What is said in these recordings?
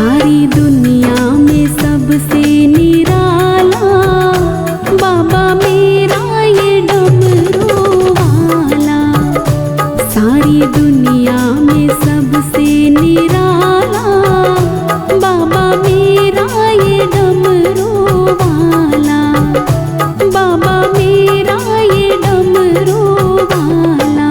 सारी दुनिया में सबसे निराला बाबा मेरा ये डमरू वाला। सारी दुनिया में सबसे निराला बाबा मेरा ये डमरू वाला। बाबा मेरा ये डमरू वाला।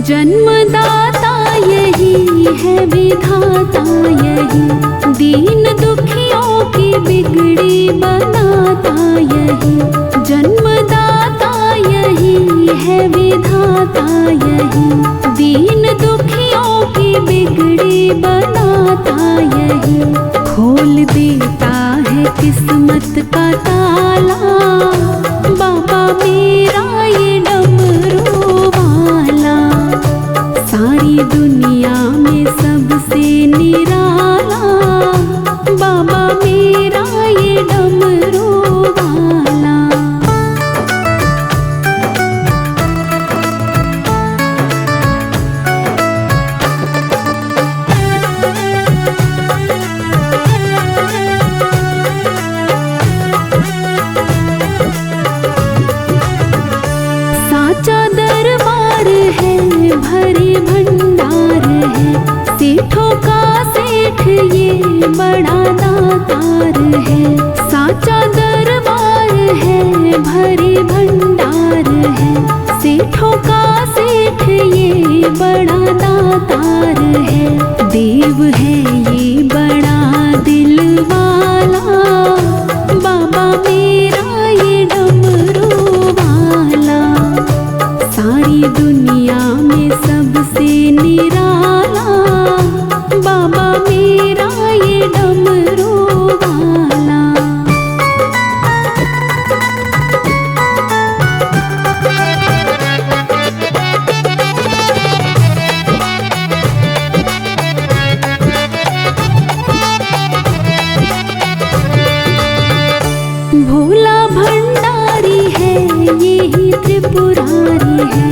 जन्मदाता यही है विधाता यही, दीन दुखियों की बिगड़ी बनाता यही। जन्मदाता यही है विधाता यही, दीन दुखियों की बिगड़ी बनाता यही। खोल देता है किस्मत का ताला बाबा मेरा ये डमरू वाला। सारी दुनिया में सबसे निराला बाबा मेरा ये डमरू वाला। साचा दरबार है भरे भंडार है, सेठों का सेठ ये बड़ा दातार है। साचा दरबार है भरे भंडार है, सेठों का सेठ ये बड़ा दातार है। देव है ये बड़ा दिल वाला बाबा मेरा ये डमरू वाला। सारी दुनिया में सबसे निराला बाबा मेरा ये डमरू वाला। भोला भंडारी है यही त्रिपुरारी है,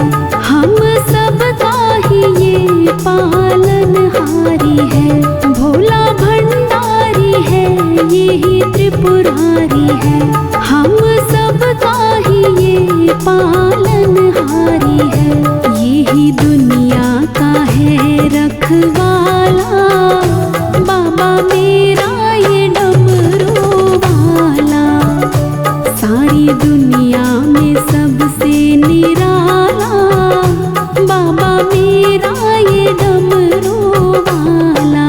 हम सबका ही ये पालनहारी है। भोला भंडारी है यही त्रिपुरारी है, हम सबका ही ये पालनहारी है। यही दुनिया का है रखवाला बाबा मेरा ये डमरू वाला। सारी दुनिया में सबसे निराला बाबा मेरा ये डमरू वाला।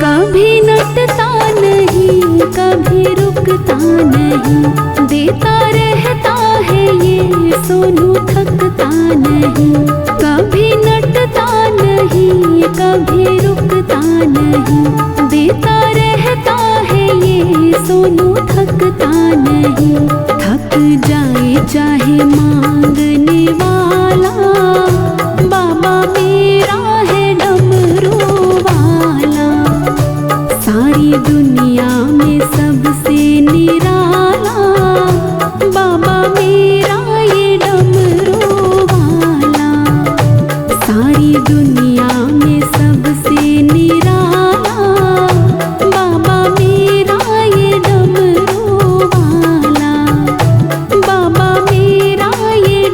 कभी नटता नहीं कभी रुकता नहीं, देता रहता है ये सोनू थकता नहीं। कभी नटता नहीं कभी रुकता नहीं, देता रहता है ये सोनू थकता नहीं। थक जाए चाहे मांगने वाला बाबा मेरा है डमरू वाला। सारी दुनिया में सबसे निराला बाबा मेरा ये डमरू वाला। सारी दुनिया में सबसे निराला बाबा मेरा ये डमरू वाला। बाबा मेरा ये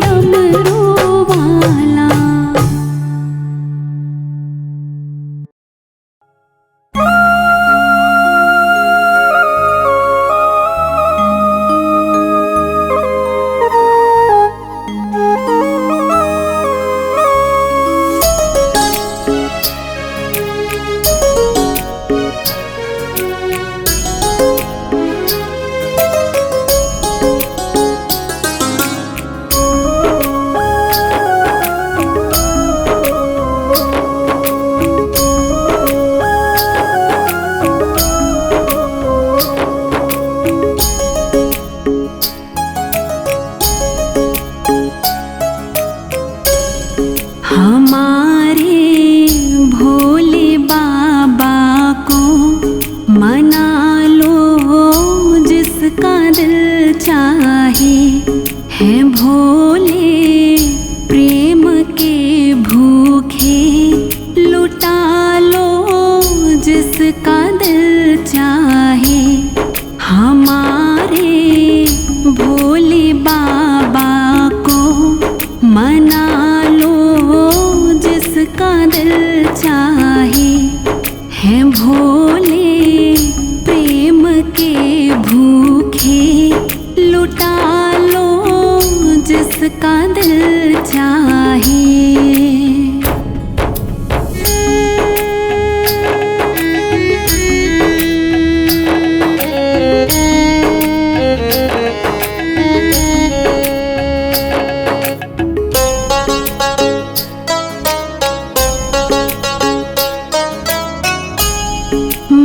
मना लो जिसका दिल चाहे, हैं भोले प्रेम के भूखे, लुटा लो जिसका दिल चाहे।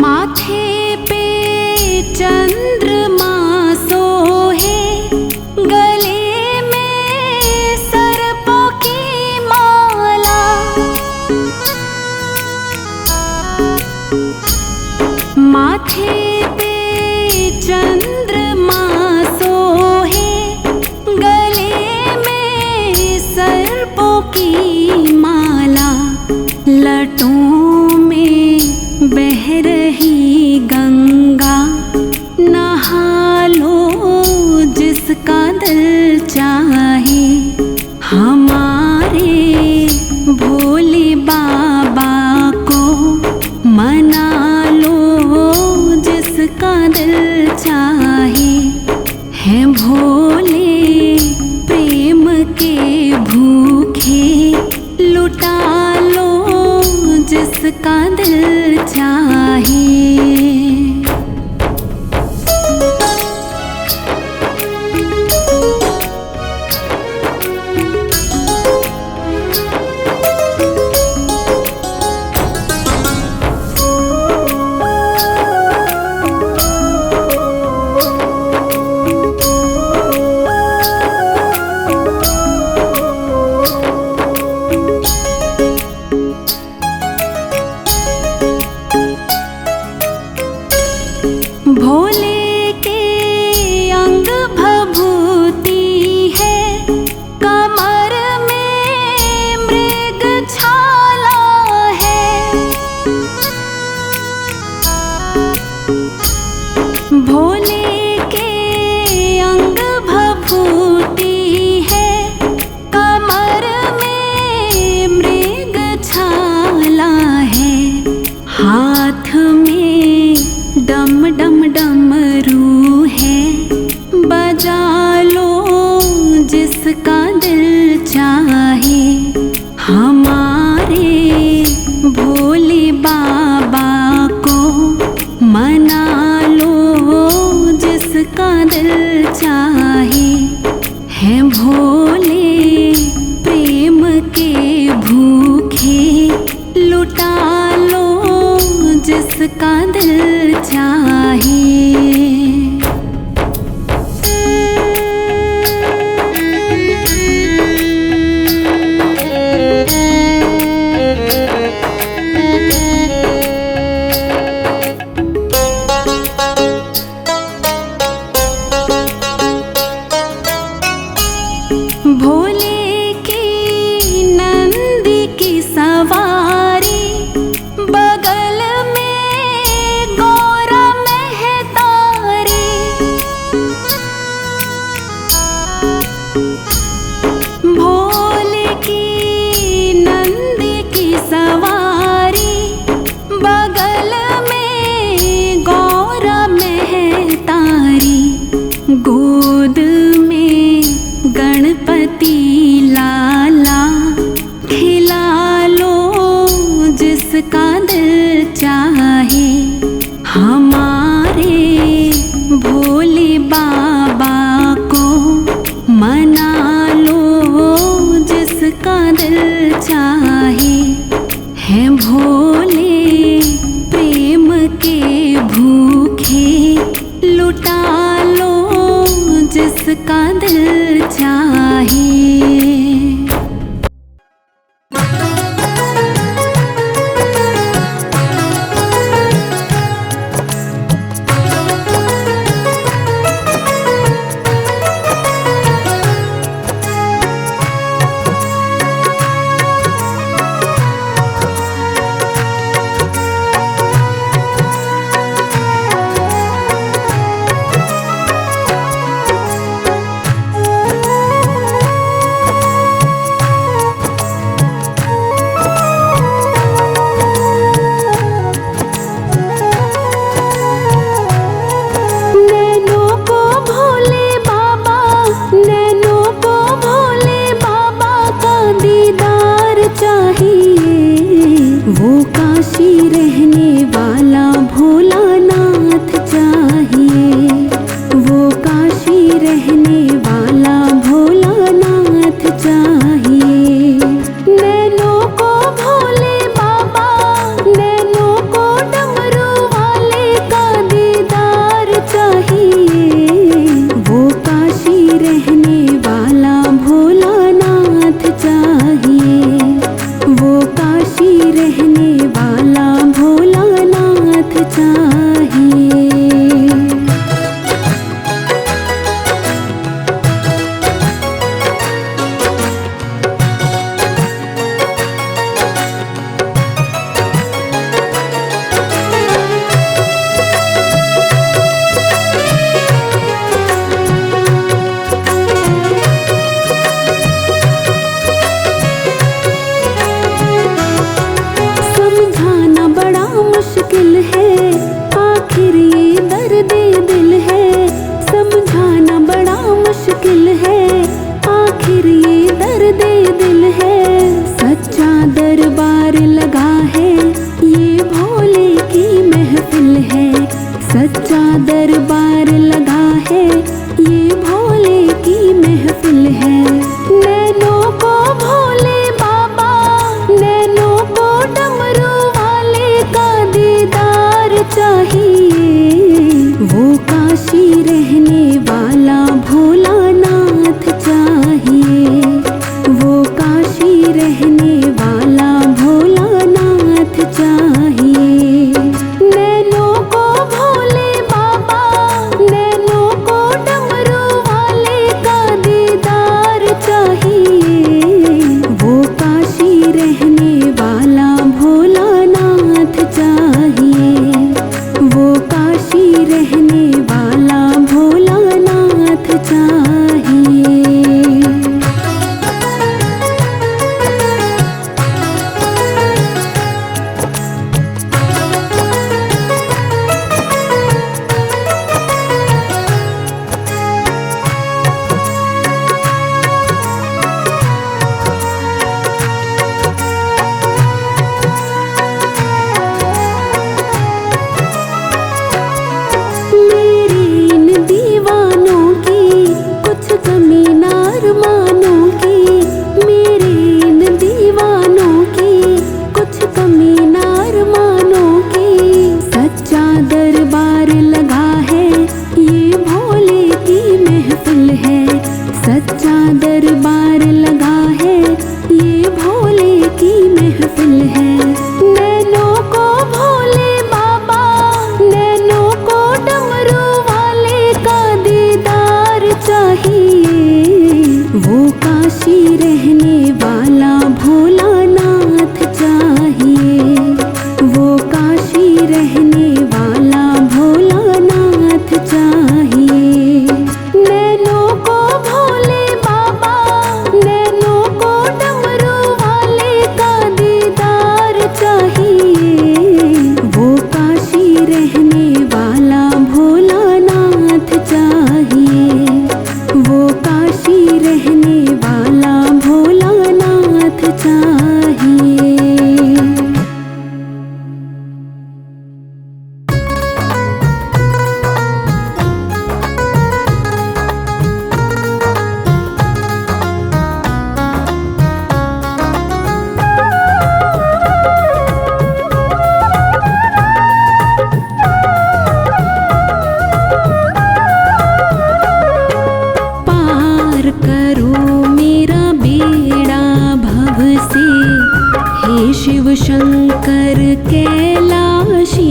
माथे पे चंद्रमा सोहे, गले में सर्पों की माला, माथे पे चंद्रमा सोहे, गले में सर्पों की माला, लटों में बह रही गंगा, नहा लो जिसका दिल चाहे। हमारे भोले बाबा को मना लो जिसका दिल चाहे, हैं भोले प्रेम के भूखे, लुटा लो जिसका दिल चाहे। भोले के अंग भभूति है, कमर में मृग छाला है। भोले के अंग भभूति है, कमर में मृग छाला है। हाथ में डम डम डमरू है, बजा लो जिसका दिल चाहे। हमारे भोले बाबा को मना लो जिसका दिल चाहे, हैं भोले प्रेम के भूखे, लुटा लो जिसका दिल चाहे। भोले की नंदी की सवारी, बगल में गौरा महतारी, भोले की नंदी की सवारी, बगल में गौरा महतारी, गोद में गणपति लाला, खिला लो काशी रहने वाला भोलानाथ चाहिए, वो काशी रहने वाला भोलानाथ चाहिए। नैनों को भोले बाबा, नैनों को डमरू वाले का दीदार चाहिए, वो काशी रहने वाला भोलानाथ चाहिए, वो काशी रहने वाला भोलानाथ चाहिए। समझाना बड़ा मुश्किल है, आखिर ये दर्द दिल है। समझाना बड़ा मुश्किल है, आखिर ये दर्द दिल है। सच्चा दरबार लगा है, ये भोले की महफिल है। सच्चा दरबार लगा है, ये भोले की महफिल है। नैनों को भोले बाबा, नैनों को डमरू वाले का दीदार चाहिए, वो काशी रहने वाला भोलानाथ चाहिए, वो काशी रहने वाला भोलानाथ चाहिए। नैनों को भोले बाबा, नैनों को डमरू वाले का दीदार चाहिए, वो काशी रहने वाला भोलानाथ चाहिए, वो काशी रहने वाला भोलानाथ चाहिए। मेरे इन दीवानों की कुछ कमी ना अरमानों की, मेरे इन दीवानों की कुछ कमी ना अरमानों की। सच्चा दरबार लगा है, ये भोले की महफिल है। सच्चा दरबार लगा है, ये भोले की महफिल है। नैनों को भोले बाबा, नैनों को डमरू वाले का दीदार चाहिए, वो काशी रहने वाला भोलानाथ चाहिए, वो काशी रहने वाला भोलानाथ चाहिए। नैनों को भोले बाबा, नैनों को डमरू वाले का दीदार चाहिए, वो काशी रहने वाला भोलानाथ चाहिए, वो काशी रहने वाला भोलानाथ चाहिए। पार करो मेरा बेड़ा भव से, हे शिव शंकर कैलाशी।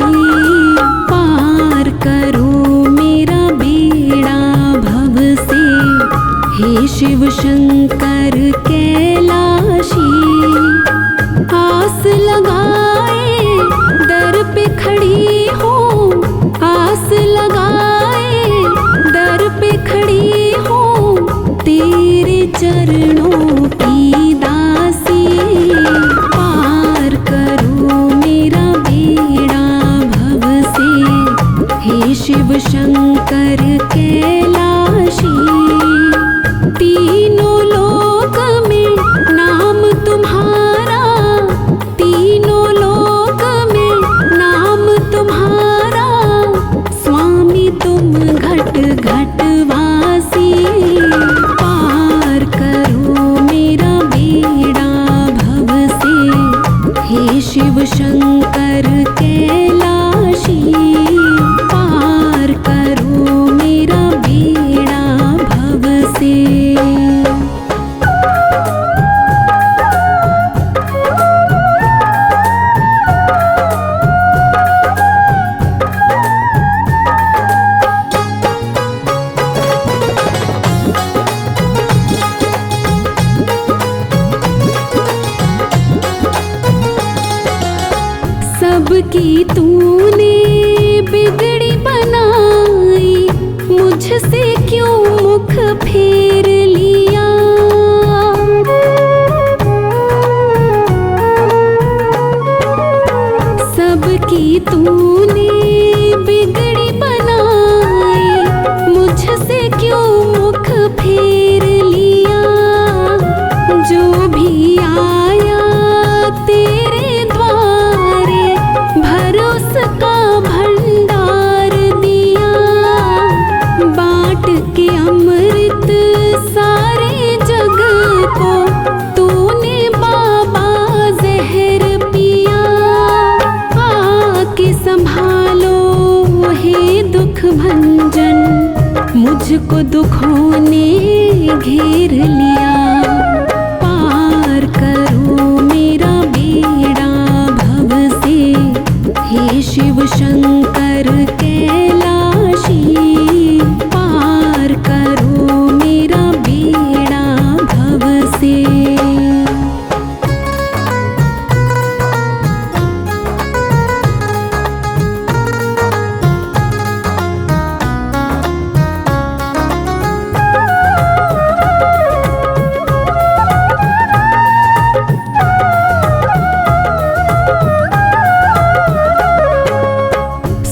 पार करो मेरा बेड़ा भव से, हे शिव शंकर कैलाशी। आस लगाए दर पे खड़ी हूँ, आस लगाए दर पे खड़ी हूँ, तेरे चरणों की दासी। पार करो मेरा बेड़ा भव से, हे शिव शंकर कैलाशी। तीनों सबकी तूने बिगड़ी बनाई, मुझसे क्यों मुख फेर लिया। सबकी तूने बिगड़ी बनाई, मुझसे क्यों मुख फेर लिया। जो भी आया तेरे द्वारे, भरोस का भंडार दिया। बाँट के अमृत सारे जग को, तूने बाबा जहर पिया। आके संभालो हे दुख भंजन, मुझको दुखों ने घेर लिया। पार करो मेरा बेड़ा भव से, हे शिव शंकर कैलाशी। पार करो मेरा बेड़ा भव से।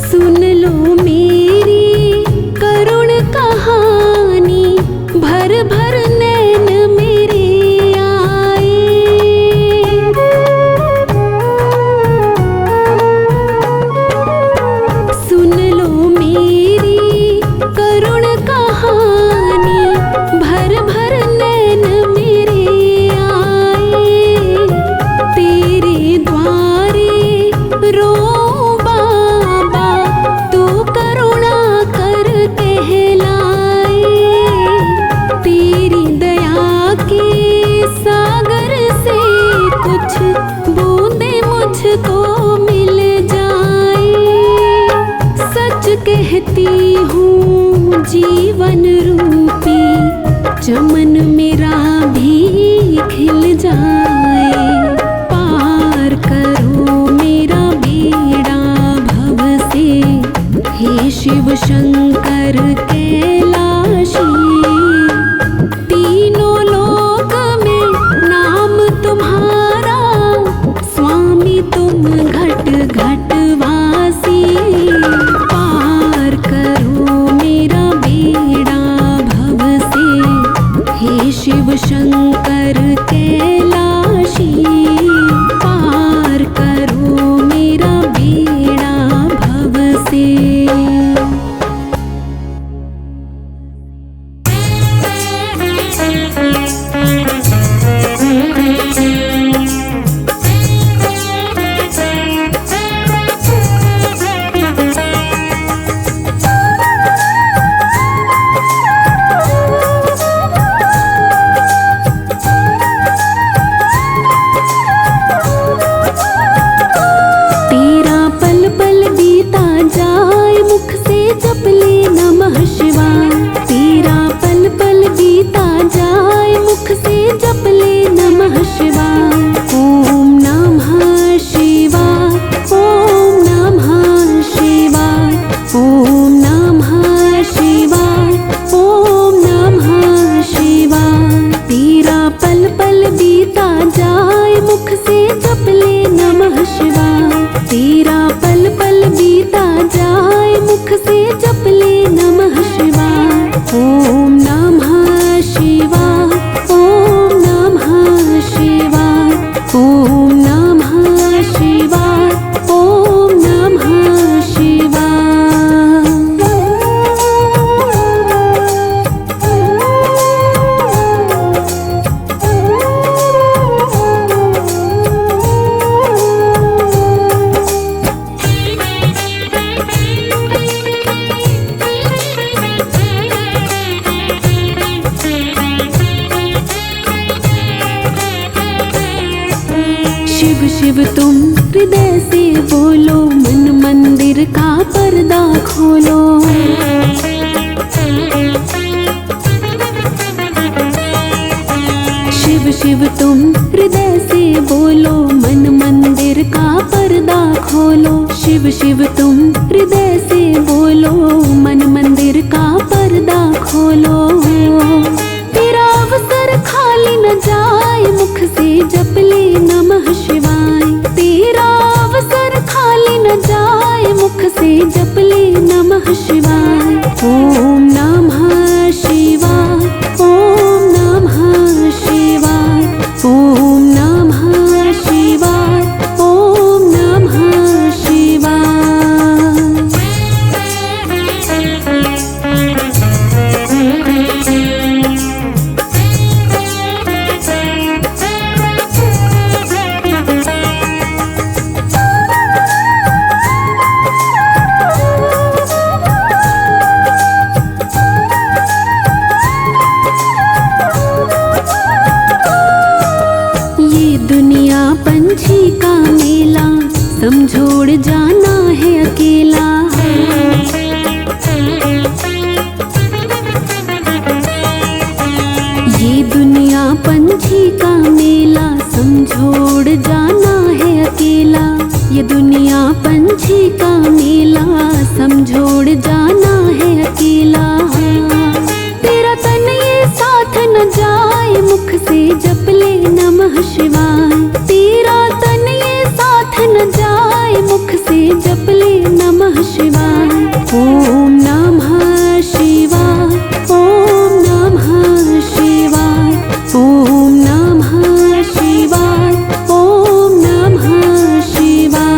सुन लो मेरी करुण कहानी, भर भर नैन मेरे आए। सुन लो मेरी करुण कहानी, भर भर नैन मेरे आए। तेरे द्वारे रो बाबा, तू करुणा कर कहलाए। तेरी दया के सागर से कुछ बूंदे मुझको मिल जाए। सच कहती हूँ जीवन रूपी, चमन मेरा भी खिल जाए। पार करो मेरा बेड़ा भव से, हे शिव शंकर कैलाशी। तीनों लोक में नाम तुम्हारा, स्वामी तुम घट घट वासी। पार करो मेरा बेड़ा भव से, हे शिव शंकर कैलाशी। पार करो मेरा बेड़ा भव से। तेरा पल पल बीता जाए, मुख से जप ले नमः शिवाय। तेरा पल पल बीता जाए, मुख से जप ले नमः शिवाय। ओम नमः शिवाय, ओम नमः शिवाय, ओम नमः शिवाय, ओम नमः शिवाय। तेरा पल पल बीता जाए, मुख से जप ले नमः शिवाय। तेरा पल पल बीता जाए, मुख से जप ले नमः शिवाय। ओम नमः शिवाय, ओम नमः शिवाय, ओम नमः शिवाय, ओम नमः शिवाय। शिव शिव तुम हृदय से बोलो, मन मंदिर का पर्दा खोलो। शिव शिव शिव तुम हृदय से बोलो, मन मंदिर का पर्दा खोलो। शिव शिव तुम हृदय से बोलो, मन मंदिर का पर्दा खोलो। तेरा अवसर खाली न जाए, मुख से जप ले नमः शिवाय। तेरा अवसर खाली न जाए, मुख से जप ले नमः शिवाय। ओम नमः शिवाय, ओम नमः शिवाय, ओम नमः शिवाय, ओम नमः शिवाय। दुनिया पंछी का मेला, समझोड़ जाना है अकेला। ये दुनिया पंछी का मेला, समझोड़ जाना है अकेला। ये दुनिया पंछी का मेला, समझोड़ जाना है अकेला। तेरा तन ये साथ न जाए, मुख से जप ले नमः शिवाय। तेरा तन ये साथ न जाए, मुख से जप ले नमः शिवाय। ओम नमः शिवाय, ओम नमः शिवाय, ओम नमः शिवाय, ओम नमः शिवाय।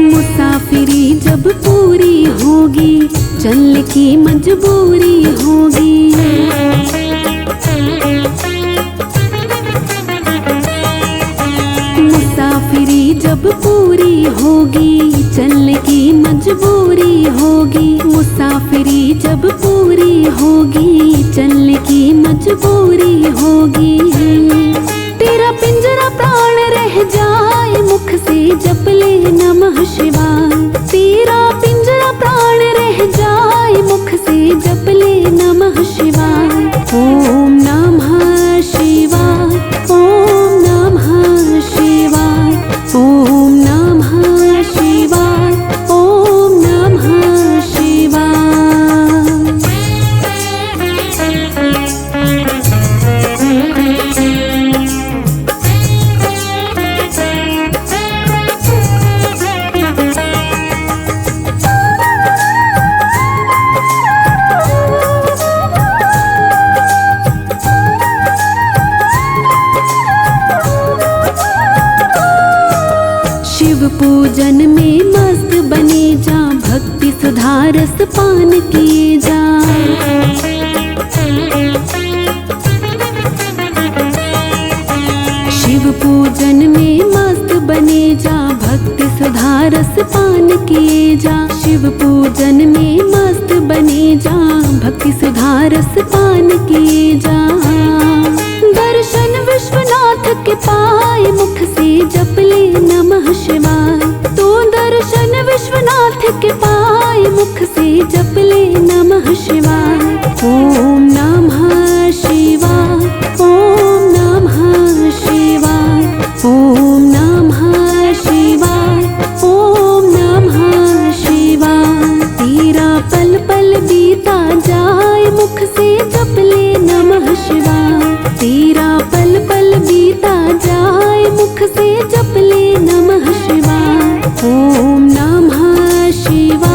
मुसाफिरी जब पूरी होगी, चलने की मजबूरी होगी। मुसाफिरी जब पूरी होगी, चलने की मजबूरी होगी। मुसाफिरी जब पूरी होगी, चलने की मजबूरी होगी। तेरा पिंजरा प्राण रह जाए, मुख से जप ले नमः शिवाय। तेरा पिंजरा प्राण रह जाए, मुख से जप ले नमः शिवाय। ओम नमः शिवाय, ओम नमः शिवाय, ओम नमः शिवाय, ओम नमः शिवाय। शिव पूजन में मस्त बने जा, भक्ति सुधा रस पान किए जा। शिव पूजन में मस्त बने जा, भक्ति सुधा रस पान किए जा। शिव पूजन में मस्त बने जा, भक्ति सुधा रस पान किए जा। दर्शन विश्वनाथ के पाए, मुख से जप ले नमः शिवाय। तो दर्शन विश्वनाथ के पाए, मुख से जप ले नमः शिवाय। ओम नमः शिवाय, ओम नमः शिवाय, ओम नमः शिवाय, ओम नमः शिवाय। तेरा पल पल बीता जाए, मुख से जप ले नमः शिवाय। तेरा पल पल बीता जाए, मुख से जप ले नमः शिवाय। ओम नमः शिवाय।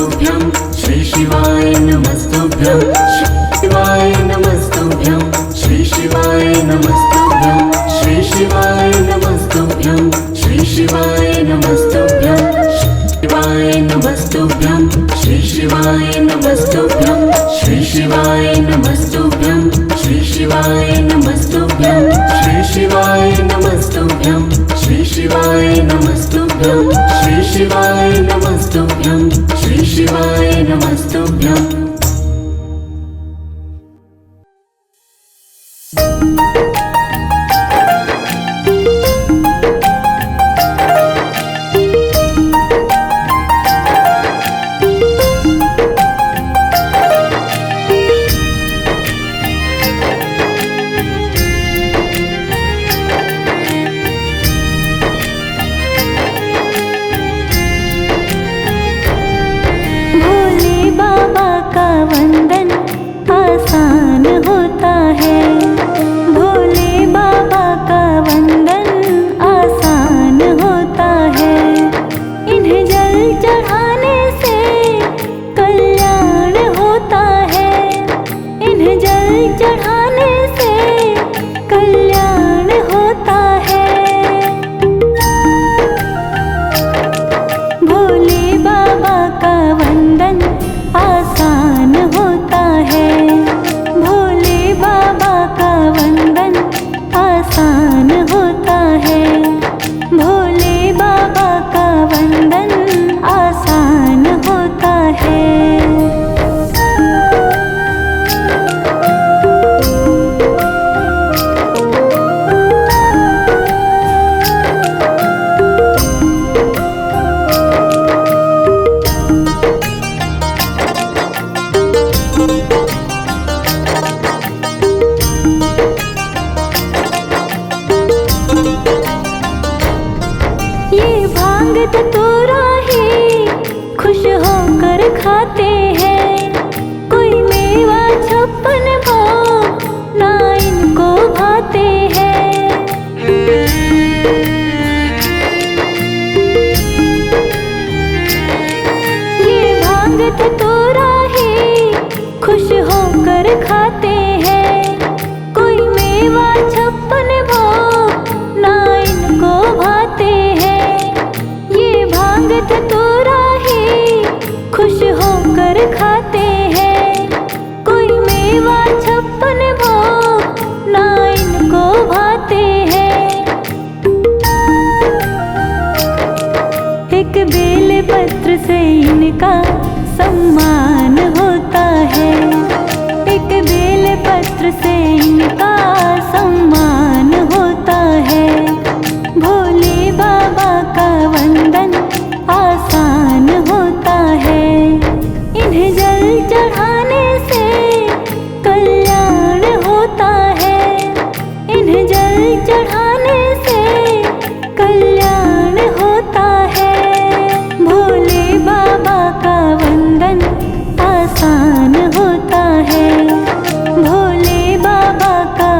श्री शिवाय नमस्तुभ्यं श्री शिवाय नमस्तुभ्यं श्री शिवाय नमस्तुभ्यं श्री शिवाय नमस्तुभ्यं श्री शिवाय नमस्तुभ्यं श्री शिवाय नमस्तुभ्यं श्री शिवाय नमस्तुभ्यं। आसान होता है, भोले बाबा का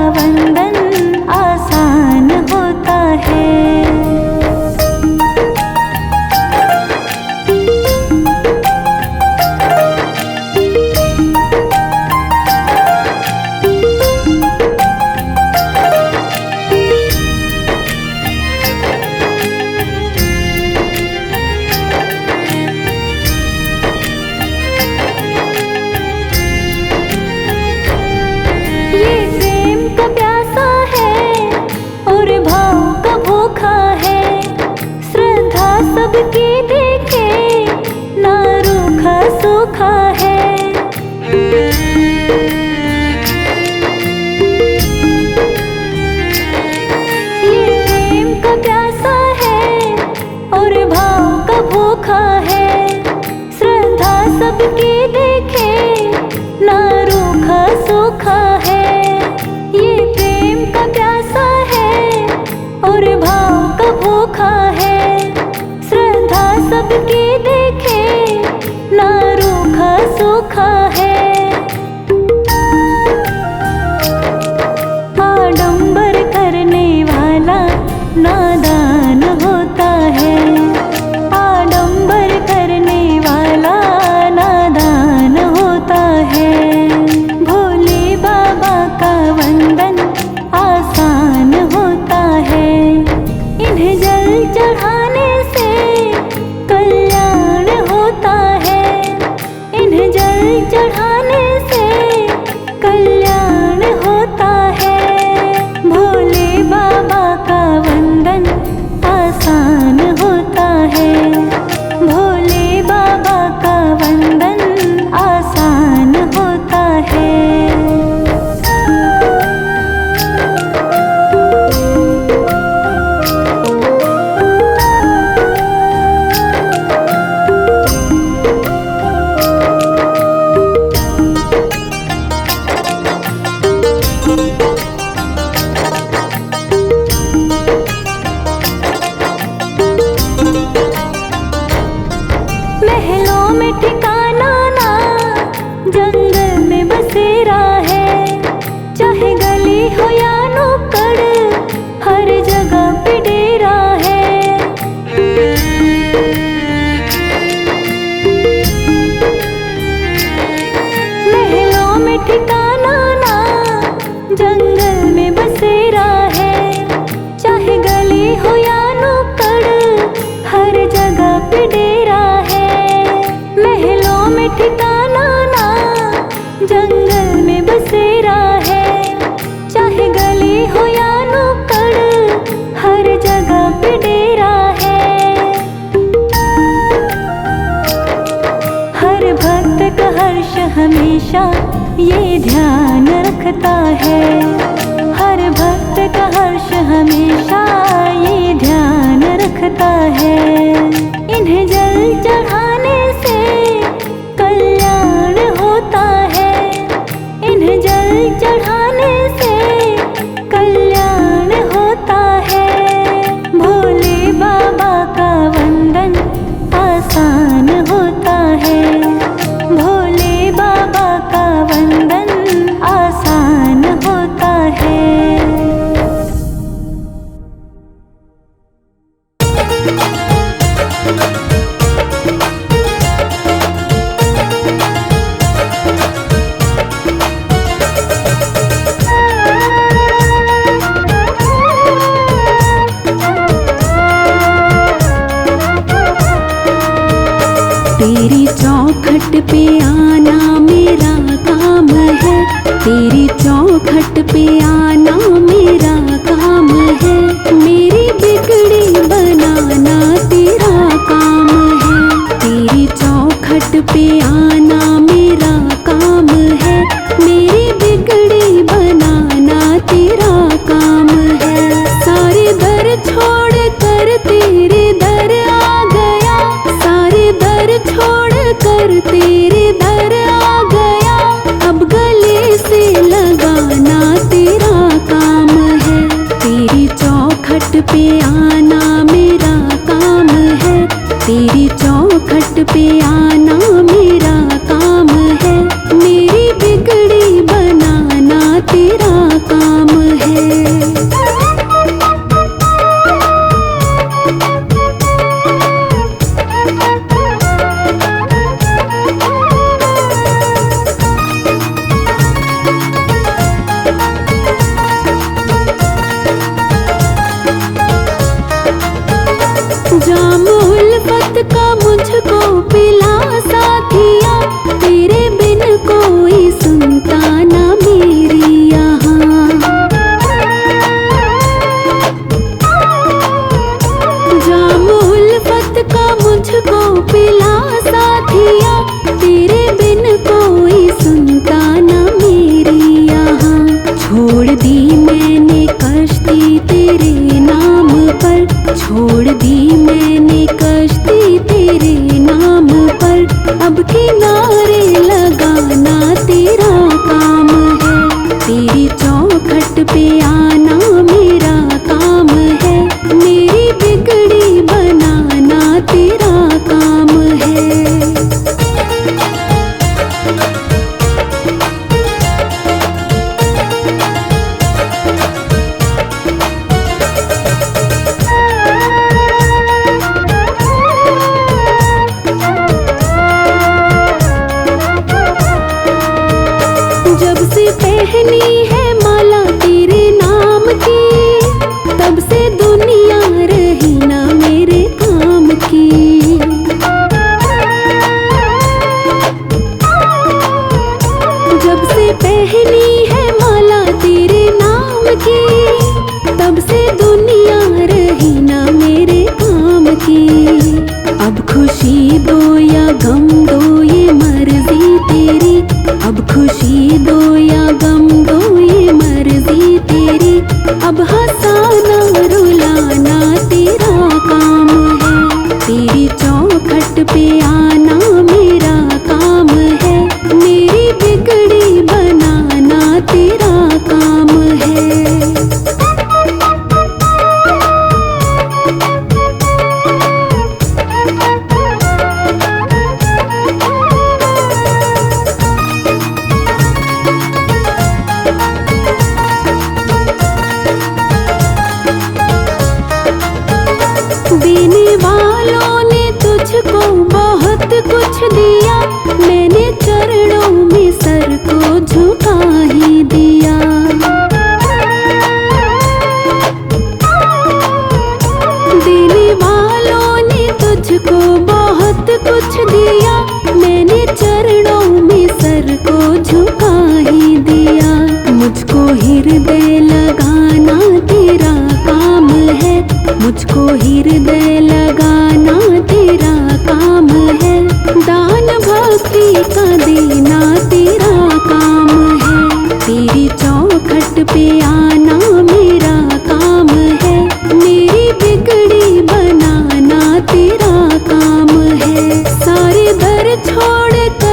हर्ष हमेशा ये ध्यान रखता है। हर भक्त का हर्ष हमेशा ये ध्यान रखता है। इन्हें जल चढ़ाने से कल्याण होता है। इन्हें जल चढ़ाने से कल्याण होता है। भोले बाबा का वंदन आसान होता है। भोले बाबा का वंदन आसान होता है। तेरी चौखट पे आना मेरा काम है। तेरी चौखट पे आना मेरा काम है। मेरी बिगड़ी बनाना तेरा काम है। तेरी चौखट पे आना मेरा काम है। मेरी बिगड़ी बनाना तेरा काम है। सारे दर छोड़ कर तेरे दर आ गया। सारे दर छोड़ कर तेरे दर आ गया। अब गले से लगाना तेरा काम है। तेरी चौखट पे आना मेरा काम है। तेरी चौखट पे आना मेरा काम है। मेरी बिगड़ी बनाना तेरा काम है। जाम उल्फत का मुझको पिला साथिया। तेरे बिन कोई सुनता ना मेरी यहाँ। जाम उल्फत का मुझको पिला साथिया। तेरे बिन कोई सुनता ना मेरी यहाँ। छोड़ दी मैंने कश्ती तेरे नाम पर। छोड़ दी मैंने कश्ती तेरे नाम पर। अब किनारे लगाना तेरा काम है। तेरी चौखट पे आना मेरा काम है। मेरी बिगड़ी बनाना तेरा काम है। जब से पहनी है माला तेरे नाम की। तब से दुनिया रही ना मेरे काम की। जब से पहनी है माला तेरे नाम की। तब से दुनिया रही ना मेरे काम की। अब खुशी दो या गम दो ये मर्जी तेरी। अब खुशी दो या गम दो ये मर्जी तेरी। अब हंसाना रुलाना तेरा काम है। तेरी चौखट पे आना मेरा काम है। मेरी बिगड़ी बनाना तेरा काम है। देने वालों ने तुझको बहुत कुछ दिया। मैंने चरणों में सर को झुका ही दिया। देने वालों ने तुझको बहुत कुछ दिया। मैंने चरणों में सर को झुका ही दिया। मुझको हृदय लगाना तेरा काम है। मुझको हृदय लगाना तेरा काम है। दान भक्ति का देना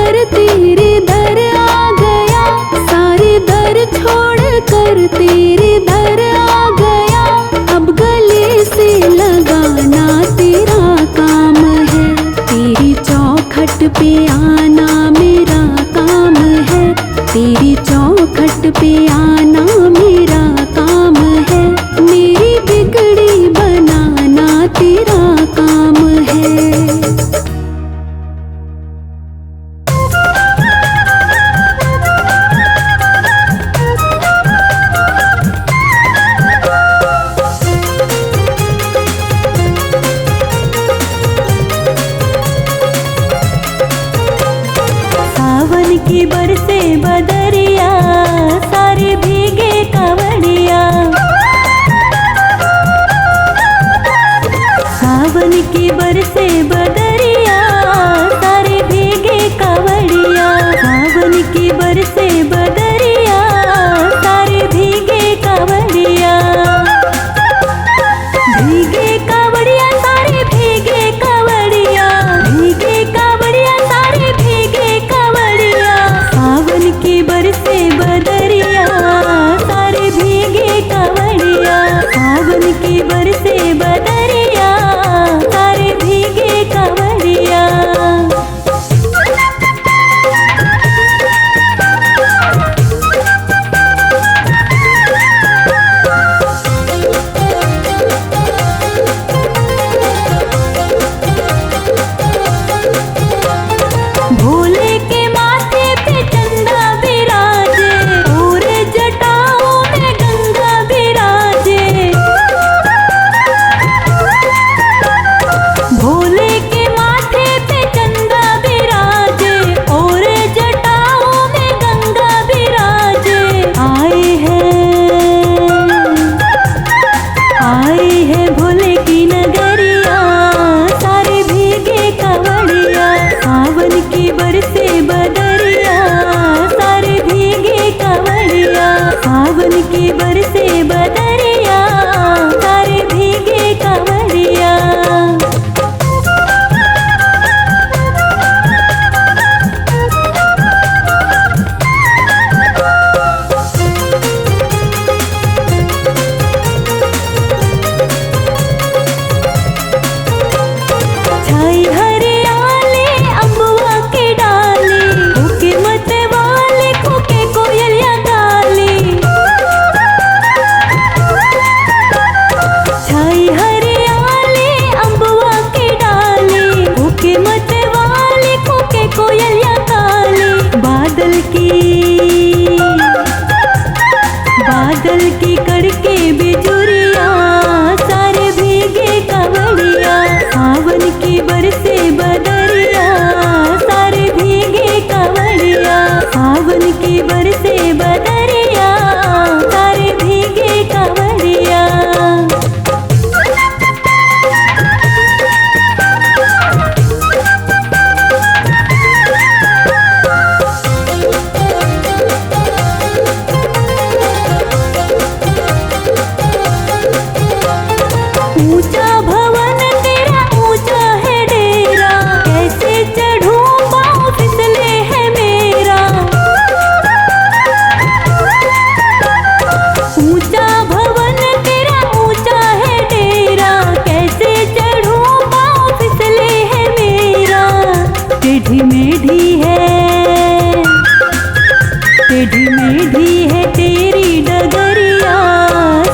कर तेरे दर आ गया, सारे दर छोड़ कर तेरे दर आ गया। अब गले से लगाना तेरा काम है, तेरी चौखट पे आना मेरा काम है, तेरी चौखट पे आना मेरा काम है, मेरी बिगड़ी बनाना तेरा काम है। सावन की बरसे बदरिया, सारे भीगे कांवड़िया। सावन की बरसे बदरिया, सारे भीगे कांवड़िया। सावन की बरसे बदरिया, सारे भीगे कांवड़िया। भीगे कांवड़िया सारे भीगे कांवड़िया, भीगे कांवड़िया सारे भीगे कांवड़िया। सावन की बरसे बदरिया, सारे भीगे कांवड़िया। सावन की बरसे बदरिया, सारे भीगे कांवड़िया। भोले के माथे पे चंदा बिराजे, और जटाओं में गंगा बिराजे। भोले के माथे पे चंदा बिराजे, और जटाओं में गंगा बिराजे। आए हैं भोले की नगरिया, सारे भीगे कांवड़िया। सावन की बरसे बदरिया, सारे भीगे कांवड़िया। सावन की बरसे बदरिया, सारे भीगे कांवड़िया। छाई हरियाले अम्बुआ के डाले, फूके मत वाले फूके कोयलिया गाले। छाई हरियाले अम्बुआ के डाले, फूके मत वाले फूके कोयलिया गाले। बादल की कड़के बिजुरिया, सारे भीगे कांवड़िया। सावन की बरसे बदरिया, सारे भीगे कांवड़िया। सावन की बरसे बदरिया, सारे भीगे कांवड़िया। ऊंचा भवन तेरा ऊंचा है डेरा, कैसे चढ़ूं पाँव फिसले है मेरा। ऊंचा भवन तेरा ऊंचा है डेरा, कैसे चढ़ूं पाँव फिसले है मेरा। टेढ़ी मेढ़ी है तेरी डगरिया,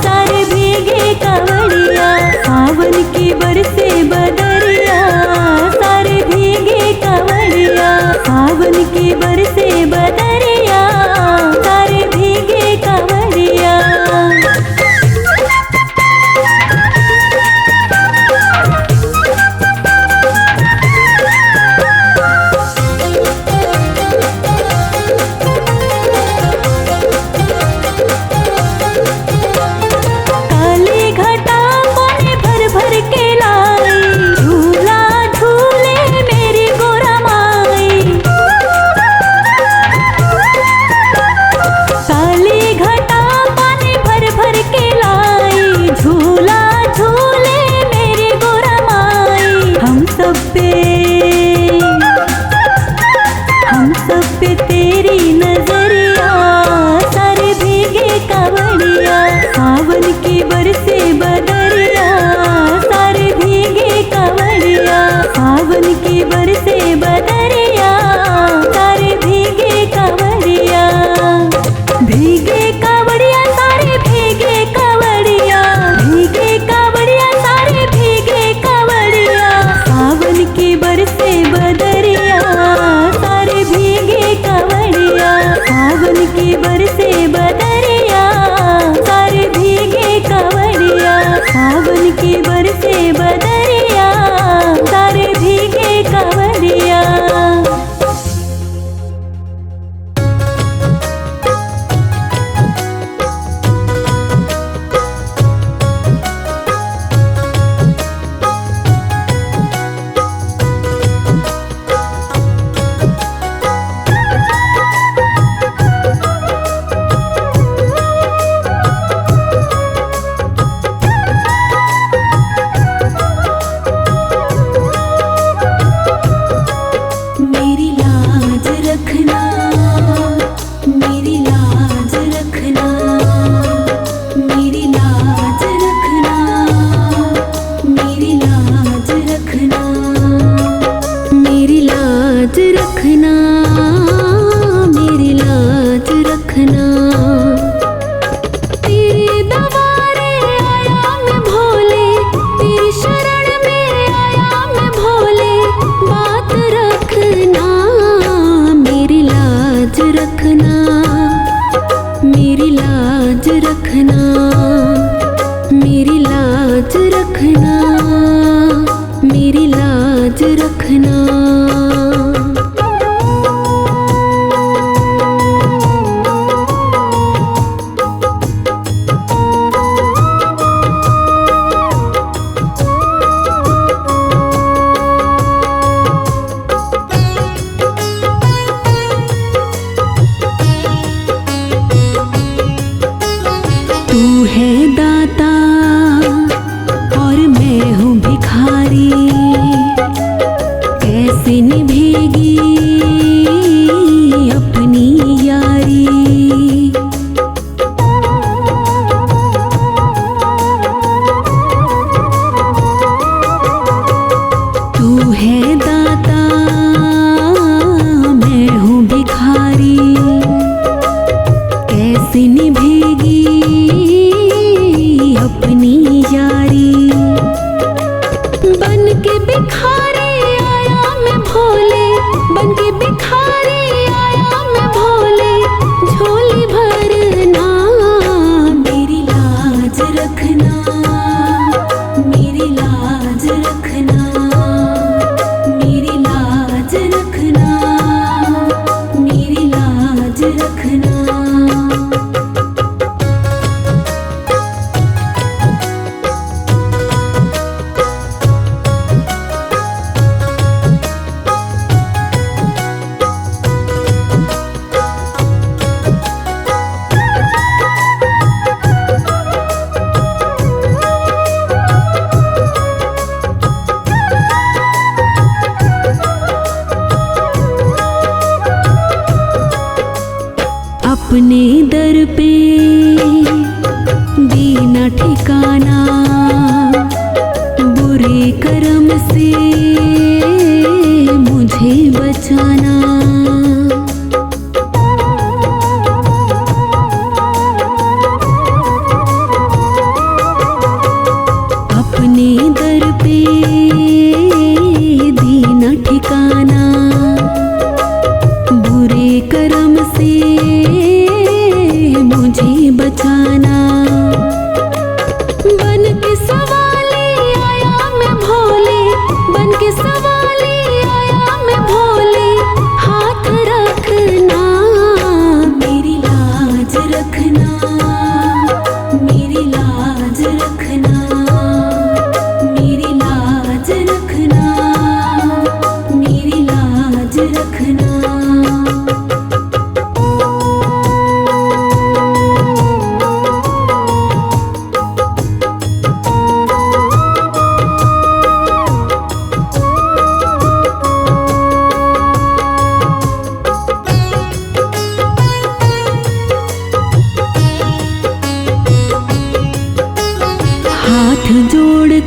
सारे भीगे कांवड़िया। सावन की बरसे बदरिया, सारे भीगे कांवड़िया। सावन की बरसे बदरिया, सारे भीगे कांवड़िया। हम सब पे तेरी नजरिया, सारे भीगे कावड़िया, सावन की बरसे बदरिया, सारे भीगे कावड़िया, सावन की बरसे बदरिया, सारे भीगे कावड़िया, भीगे कावड़िया, सारे भीगे कावड़िया, भीगे कावड़िया, सारे भीगे कावड़िया, सावन की बरसे बदरिया, सारे भीगे कावड़िया, सावन की बरसे बदरिया, सारे भीगे कावड़िया, सावन की बरसे बदरिया, सारे भीगे कावड़िया। मेरी लाज रखना, मेरी लाज रखना, मेरी लाज रखना, मेरी लाज रखना, मेरी लाज रखना, मेरी लाज रखना। तेरे दवारे आया मैं भोले, तेरी शरण में आया मैं भोले, बात रखना, मेरी लाज रखना, मेरी लाज रखना, मेरी लाज रखना, मेरी लाज रखना। तू है दाता और मैं हूँ भिखारी, कैसे निभेगी अपनी यारी। तू है दाता मैं हूँ भिखारी, कैसे निभेगी अपनी यारी। बन के भिखारी आया मैं भोले, बन के भिखारी आया मैं भोले, झोली भरना, मेरी लाज रखना, मेरी लाज रखना, मेरी लाज रखना, मेरी लाज रखना। अपने दर पे दीना ठिकाना, बुरे कर्म से मुझे बचाना। अपने दर पे दीना ठिकाना, बुरे कर्म से मुझे बचाना। बन के सवाली आया मैं भोले, बन के सवाली आया मैं भोले, हाथ रखना, मेरी लाज रखना, मेरी लाज रखना, मेरी लाज रखना, मेरी लाज रखना।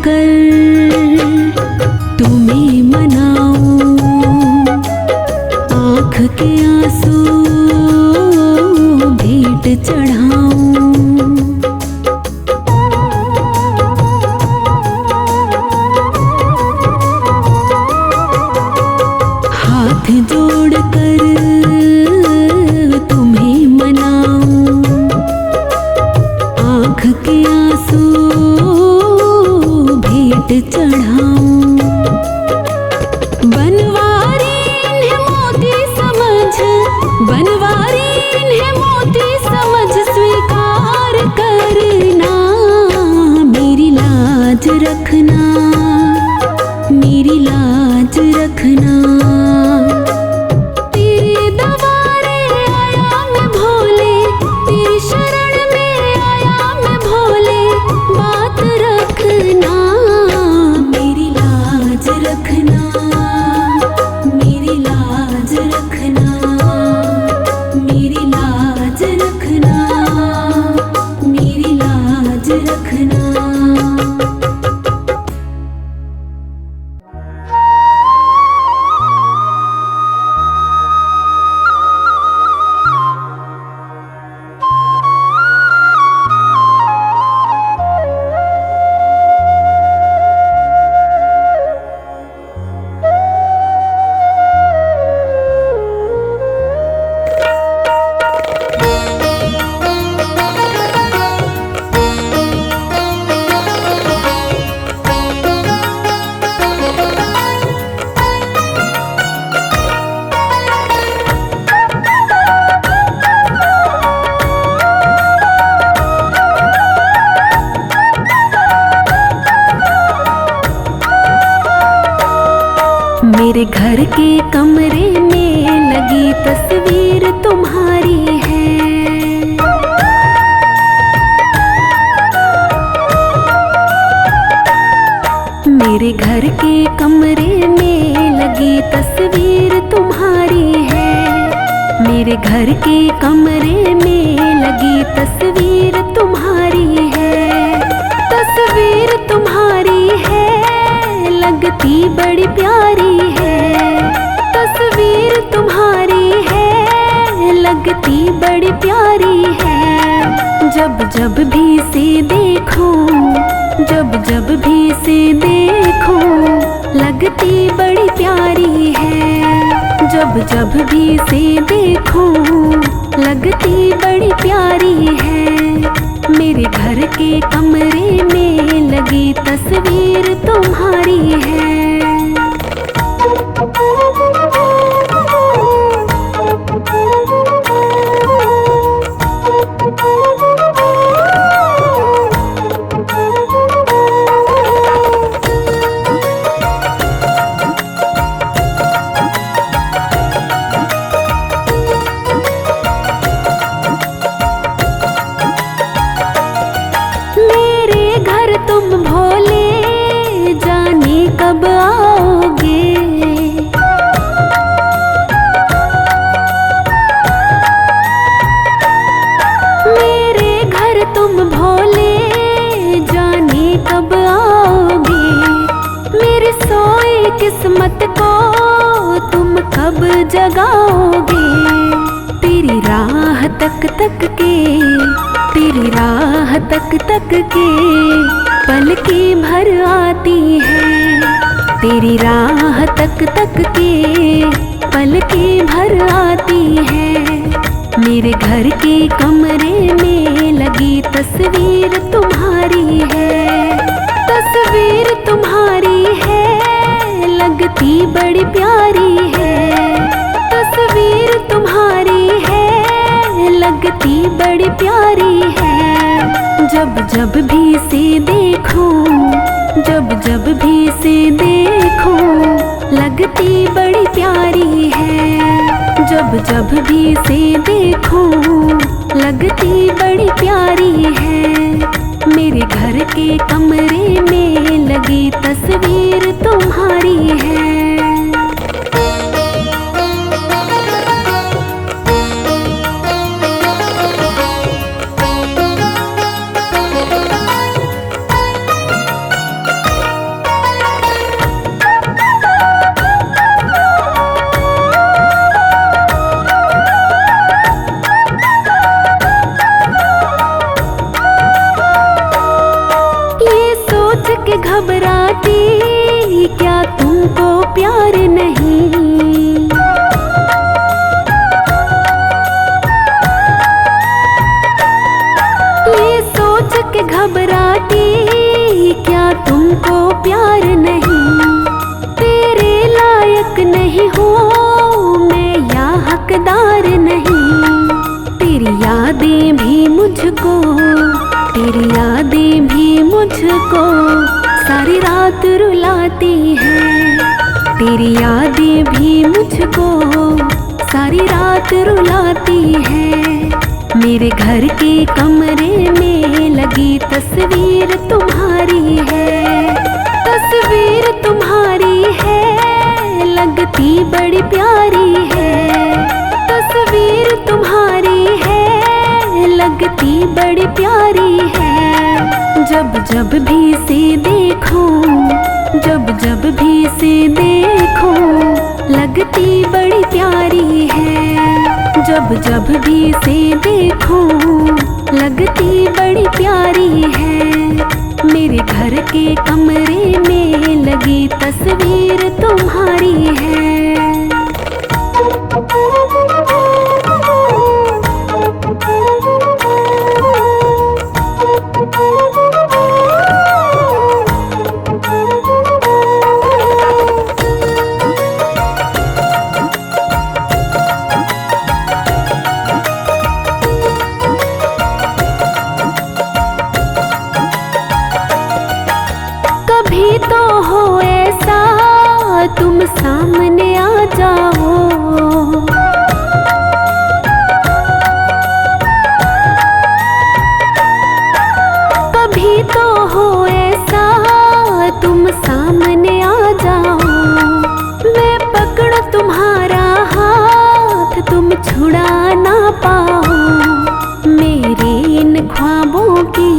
कर तुम्हें मनाऊं, आँख के आंसू भेंट चढ़ाऊं। हाथ जोड़कर तुम्हें मनाऊं, आँख के आंसू भेंट चढ़ाऊं। बनवारी इन्हें मोती समझ, बनवारी इन्हें मोती समझ स्वीकार करना। मेरी लाज रखना, मेरी लाज रखना। तेरे दवारे आया मैं भोले, तेरी शरण में आया मैं भोले। बात रखना, मेरी लाज रखना, मेरी लाज रखना, मेरी लाज रखना, मेरी लाज रखना। मेरे घर के कमरे में लगी तस्वीर तुम्हारी है। मेरे घर के कमरे में लगी तस्वीर तुम्हारी है। मेरे घर के कमरे में लगी तस्वीर तुम्हारी है। तस्वीर तुम्हारी है, लगती बड़ी प्यारी है। तस्वीर तुम्हारी है, लगती बड़ी प्यारी है। जब जब भी से देखो, जब जब भी से देखो, लगती बड़ी प्यारी है। जब जब भी से देखो, लगती बड़ी प्यारी है। मेरे घर के कमरे में लगी तस्वीर तुम्हारी है। तुम भोले जाने कब आओगे। मेरे घर तुम भोले जाने कब आओगे। मेरी सोई किस्मत को तुम कब जगाओगे। तेरी राह तक तक के, तेरी राह तक तक के पलकी भर आती है। तेरी राह तक तक के पलकी भर आती है। मेरे घर के कमरे में लगी तस्वीर तुम्हारी है। तस्वीर तुम्हारी है, लगती बड़ी प्यारी है। तस्वीर तुम्हारी है, लगती बड़ी प्यारी है। जब जब भी से देखो, जब जब भी से देखो, लगती बड़ी प्यारी है। जब जब भी से देखो, लगती बड़ी प्यारी है। मेरे घर के कमरे में लगी तस्वीर तुम्हारी है। घबराती, क्या तुमको प्यार नहीं? तेरे लायक नहीं हूँ मैं या हकदार नहीं। तेरी यादें भी मुझको, तेरी यादें भी मुझको सारी रात रुलाती हैं। तेरी यादें भी मुझको सारी रात रुलाती हैं। मेरे घर के कमरे में लगी तस्वीर तुम्हारी है, तस्वीर तुम्हारी है, लगती बड़ी प्यारी है। तस्वीर तुम्हारी है, लगती बड़ी प्यारी है। जब जब भी से देखूं, जब जब भी से देखूं, लगती बड़ी प्यारी है। जब जब भी से देखूं, लगती बड़ी प्यारी है। मेरे घर के कमरे में लगी तस्वीर तुम्हारी है। कभी तो हो ऐसा तुम सामने आ जाओ, कभी तो हो ऐसा तुम सामने आ जाओ। मैं पकड़ तुम्हारा हाथ, तुम छुड़ा ना पाओ। मेरे इन ख्वाबों की,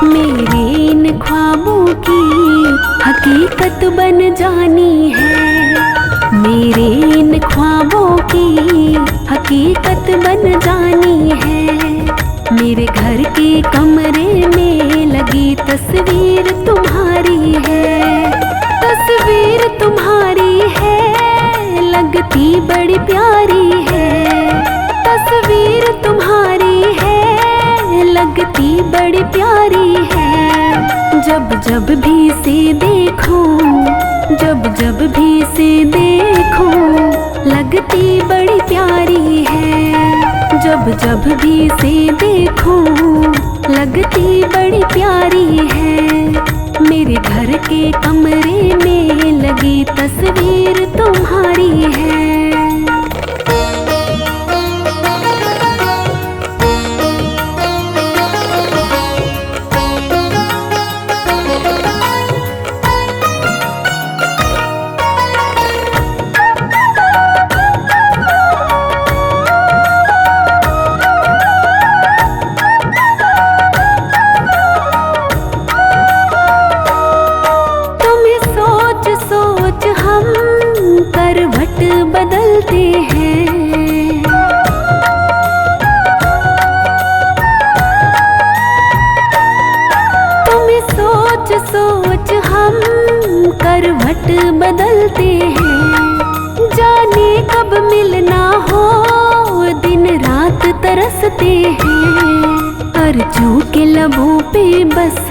मेरे इन ख्वाबों की हकीकत बन जानी है। मेरे इन ख्वाबों की हकीकत बन जानी है। मेरे घर के कमरे में लगी तस्वीर तुम्हारी है, तस्वीर तुम्हारी है, लगती बड़ी प्यारी है। तस्वीर तुम्हारी है, लगती बड़ी प्यारी है। जब जब भी से देखूं, जब जब भी से देखूं, लगती बड़ी प्यारी है। जब जब भी से देखूं, लगती बड़ी प्यारी है। मेरे घर के कमरे में लगी तस्वीर तुम्हारी है। करवट बदलते हैं, तुम्हें सोच सोच हम करवट बदलते हैं। जाने कब मिलना हो, दिन रात तरसते हैं। अर्जू के लबों पे बस,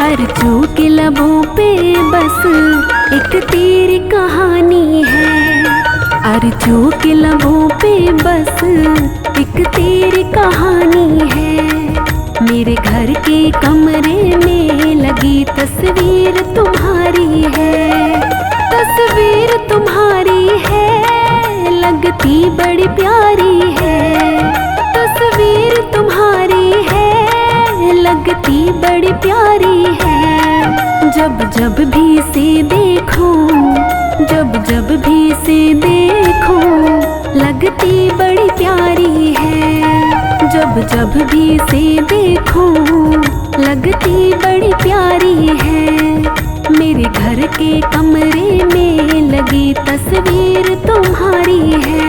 अर्जू के लबों पे बस एक तेरी कहानी है। अर्जू के लबों पे बस एक तेरी कहानी है। मेरे घर के कमरे में लगी तस्वीर तुम्हारी है, तस्वीर तुम्हारी है, लगती बड़ी प्यारी है। तस्वीर तुम्हारी है, लगती बड़ी प्यारी है। जब जब भी से देखूं, जब जब भी से देखूं, लगती बड़ी प्यारी है। जब जब भी से देखूं, लगती बड़ी प्यारी है। मेरे घर के कमरे में लगी तस्वीर तुम्हारी है।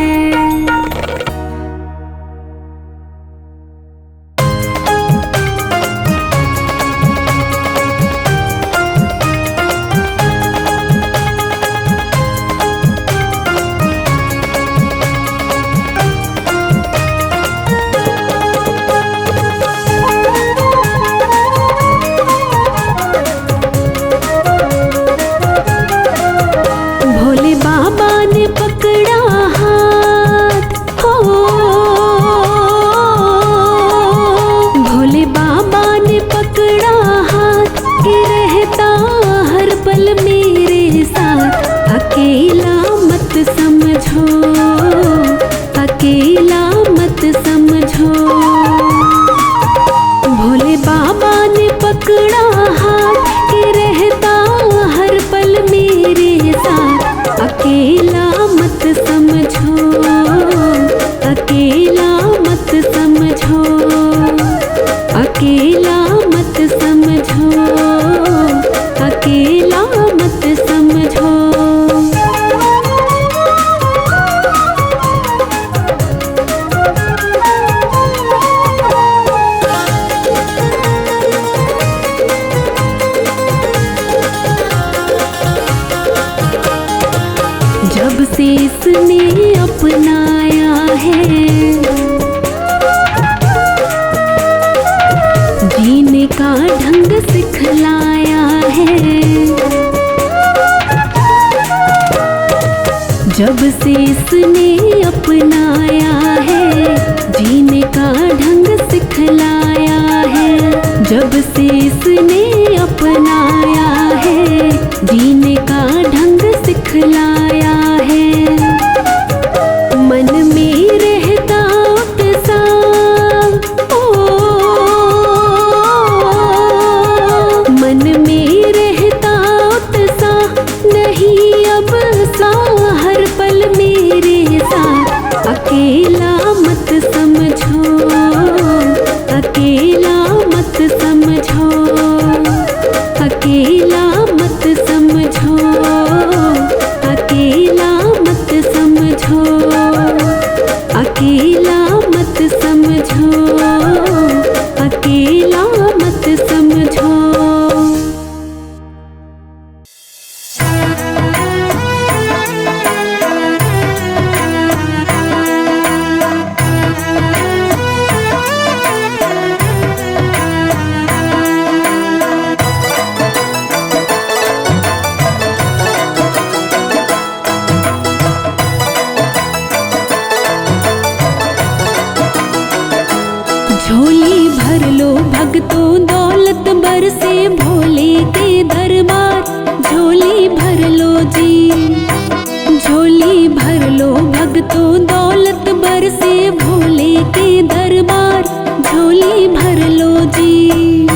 अकेला मत समझो। भोले बाबा ने पकड़ा हाथ के रहता हर पल मेरे साथ। अकेला मत समझो, अकेला मत समझो, अकेला मत समझो, अकेला मत समझो। जब से इसने अपनाया है जीने का ढंग सिखलाया है। जब से इसने अपनाया है जीने का ढंग सिखलाया है। जब से इसने अपनाया है जीने का ढंग सिखलाया है। मन में रहता उत्साह, मन में रहता उत्साह, नहीं अब सा हर पल मेरे साथ। अकेला मत समझो, अकेला मत समझो, अकेला मत समझो, अकेला मत समझो, अकेला मत समझो, अकेला मत समझो। झोली भर लो भक्तों दौलत बरसे भोले के दरबार। झोली भर लो जी, झोली भर लो भक्तों दौलत बरसे भोले के दरबार। झोली भर लो जी।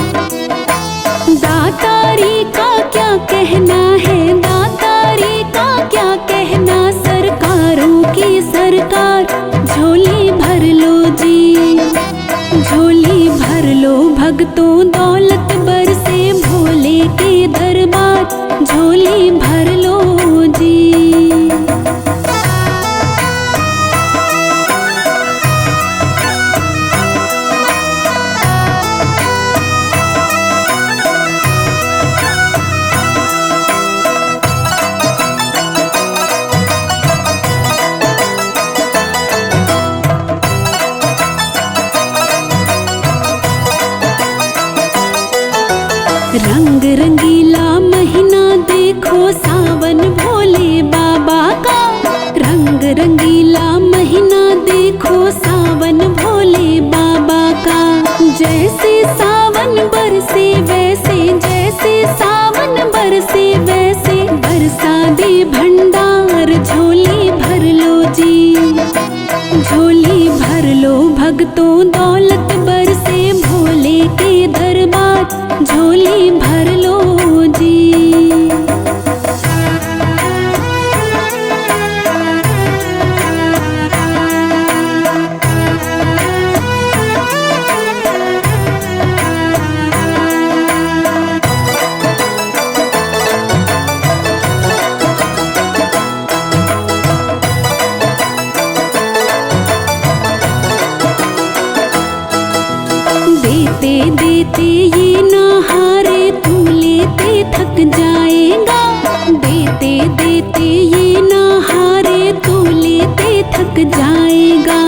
दातारी का क्या कहना है, दातारी का क्या कहना, सरकारों की सरकार। झोली भर लो जी, झोली भर लो भक्तों दौलत बरसे भोले के दरबार। झोली भर लो जी। रंग रंगीला महीना देखो सावन भोले बाबा का। रंग रंगीला महीना देखो सावन भोले बाबा का। जैसे सावन बरसे वैसे, जैसे सावन बरसे वैसे, बरसा दे भंडार। झोली भर लो जी, झोली भर लो भक्तों दौलत बरसे भोले के दरबार। झोली भर लो जी। देते देते ये ना हारे, तू लेते थक जाएगा। देते देते ये ना हारे, तू लेते थक जाएगा।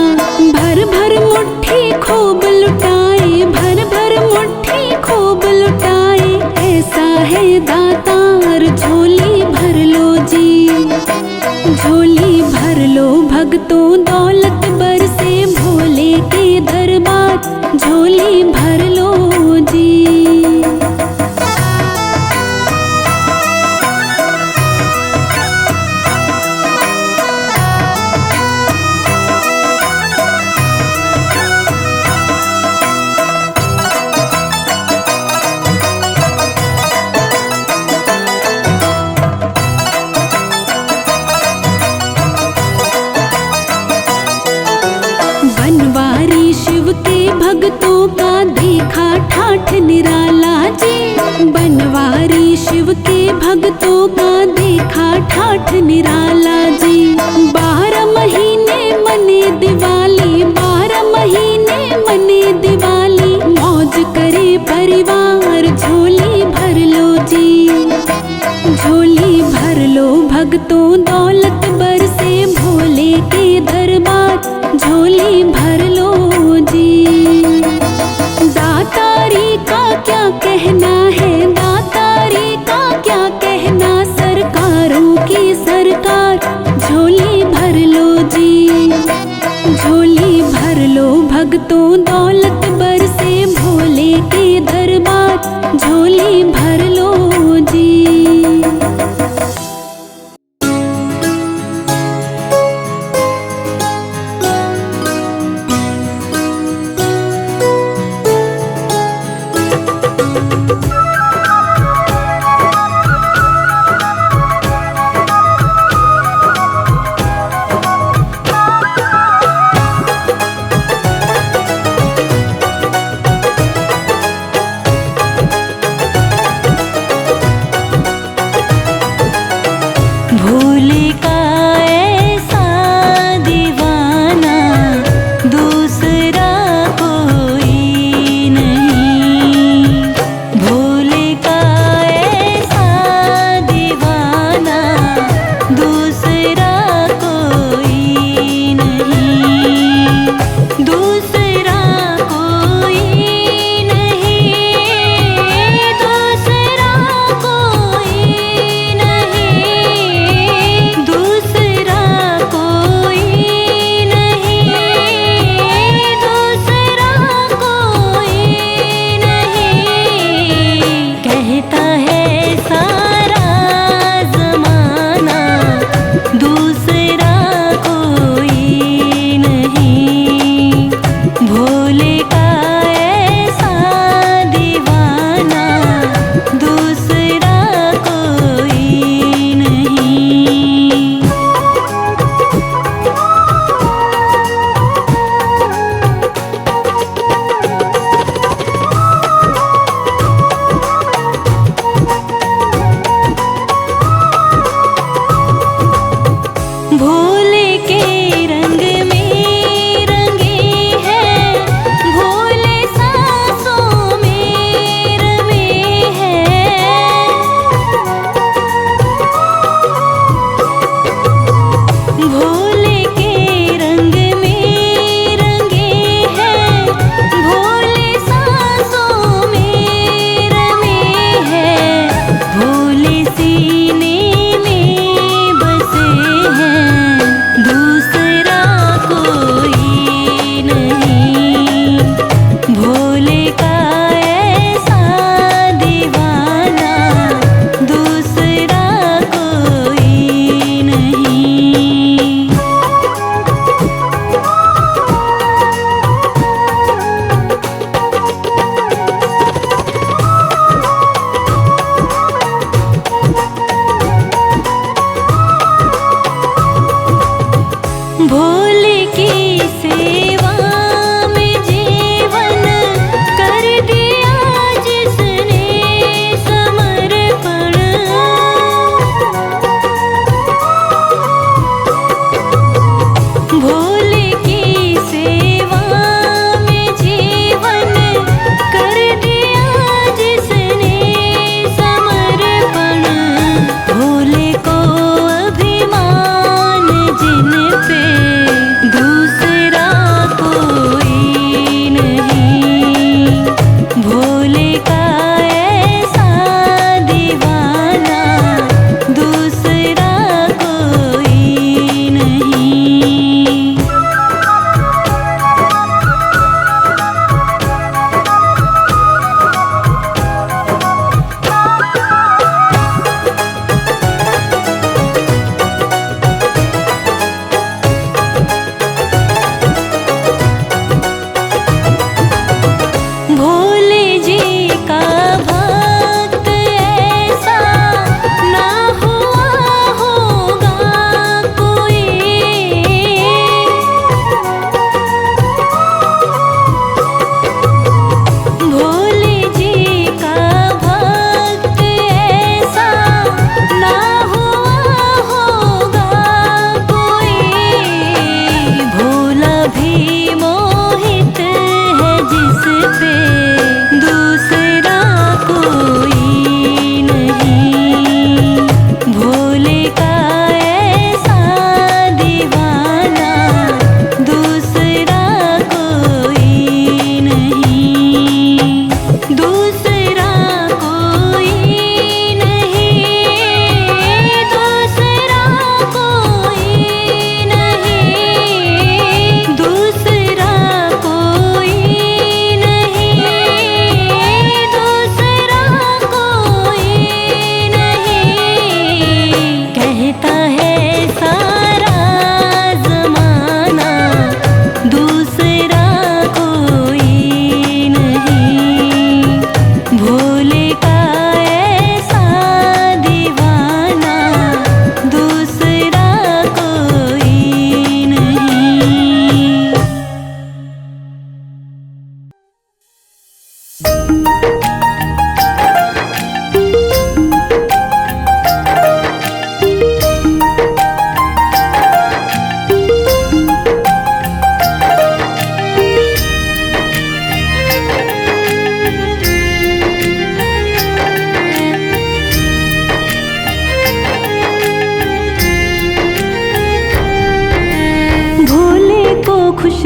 भर भर मुट्ठी खूब लुटाए, भर भर मुट्ठी खूब लुटाए, ऐसा है दातार। झोली भर लो जी, झोली भर लो भक्तों दौलत बरसे भोले के दरबार। झोली भर लो जी। का देखा ठाठ निराला जी। 12 महीने मने दिवाली, 12 महीने मने दिवाली, मौज करे परिवार झोली भर लो जी। झोली भर लो भक्तों दौलत बरसे भोले के दरबार, झोली भर लो जी। दातारी का क्या कहना है, दातारी का क्या कहना, सरकारों की सरकार, झोली भर लो जी। झोली भर लो भक्तों दौलत बरसे भोले के दरबार, झोली भर लो जी।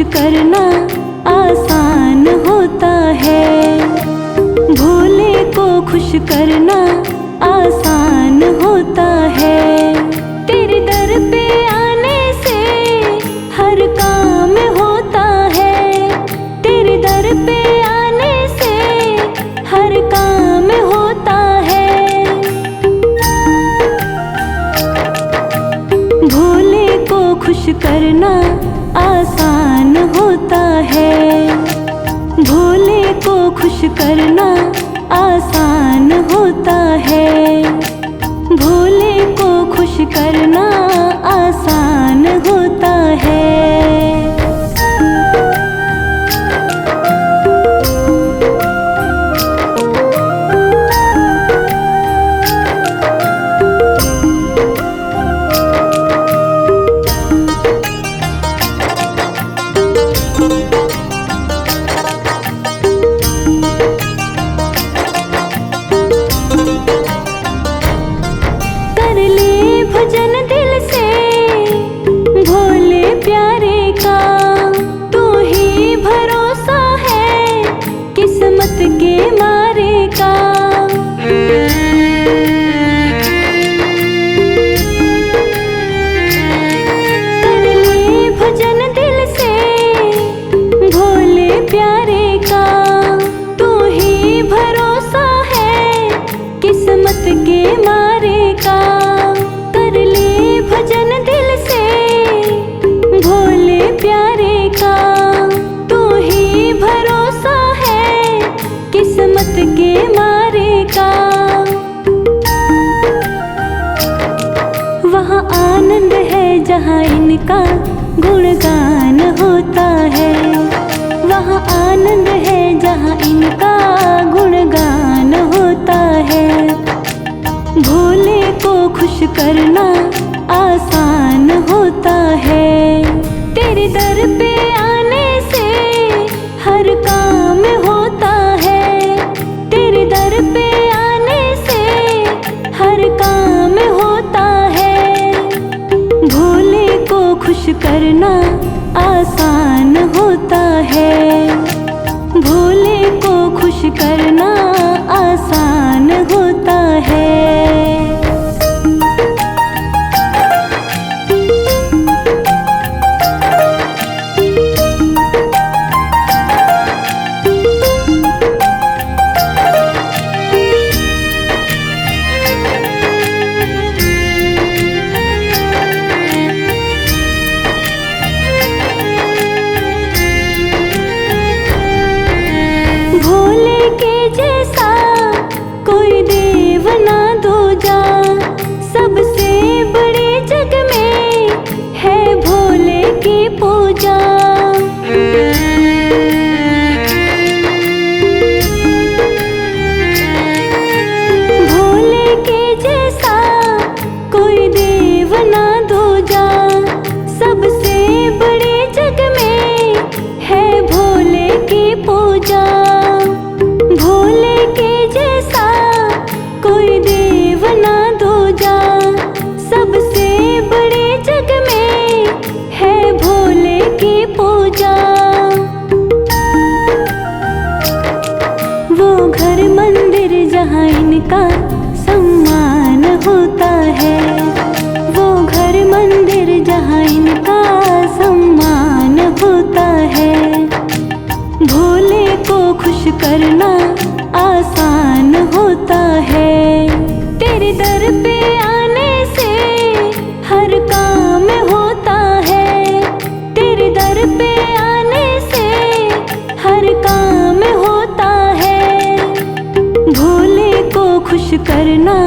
करना आसान होता है। भोले को खुश करना आसान होता है। तेरे दर पे आने से हर काम होता है। तेरे दर पे आने से हर काम होता है। भोले को खुश करना आसान होता है। भोले को खुश करना आसान होता है। भोले को खुश करना आसान होता है। कर ले भजन दिल से भोले प्यारे का। तू ही भरोसा है किस्मत के मारे का। कर ले भजन दिल से भोले प्यारे का। तू ही भरोसा है किस्मत के मारे का। कर ले भजन दिल से भोले प्यारे का। तू ही भरोसा है किस्मत के मारे का। वहाँ आनंद है जहाँ इनका गुणगान होता है। वहाँ आनंद है जहाँ इनका गुणगान होता है। भोले को खुश करना आसान होता है। तेरे दर पे आने से हर काम होता है। तेरे दर पे आने से हर काम होता है। भोले को खुश करना आसान होता है। भोले को खुश करना आसान होता है। भोले के जैसा कोई देव ना दूजा। सबसे बड़े जग में है भोले की पूजा। भोले के जैसा कोई देव ना दूजा। सबसे बड़े जग में है भोले की पूजा। भोले के जैसा कोई देव ना दूजा। सबसे बड़े जग में है भोले की पूजा। वो घर मंदिर जहाँ इनका सम्मान होता है। वो घर मंदिर जहाँ इनका सम्मान होता है। भोले को खुश करना आसान होता है। तेरे दर पे आने से हर काम होता है। तेरे दर पे आने से हर काम होता है। भोले को खुश करना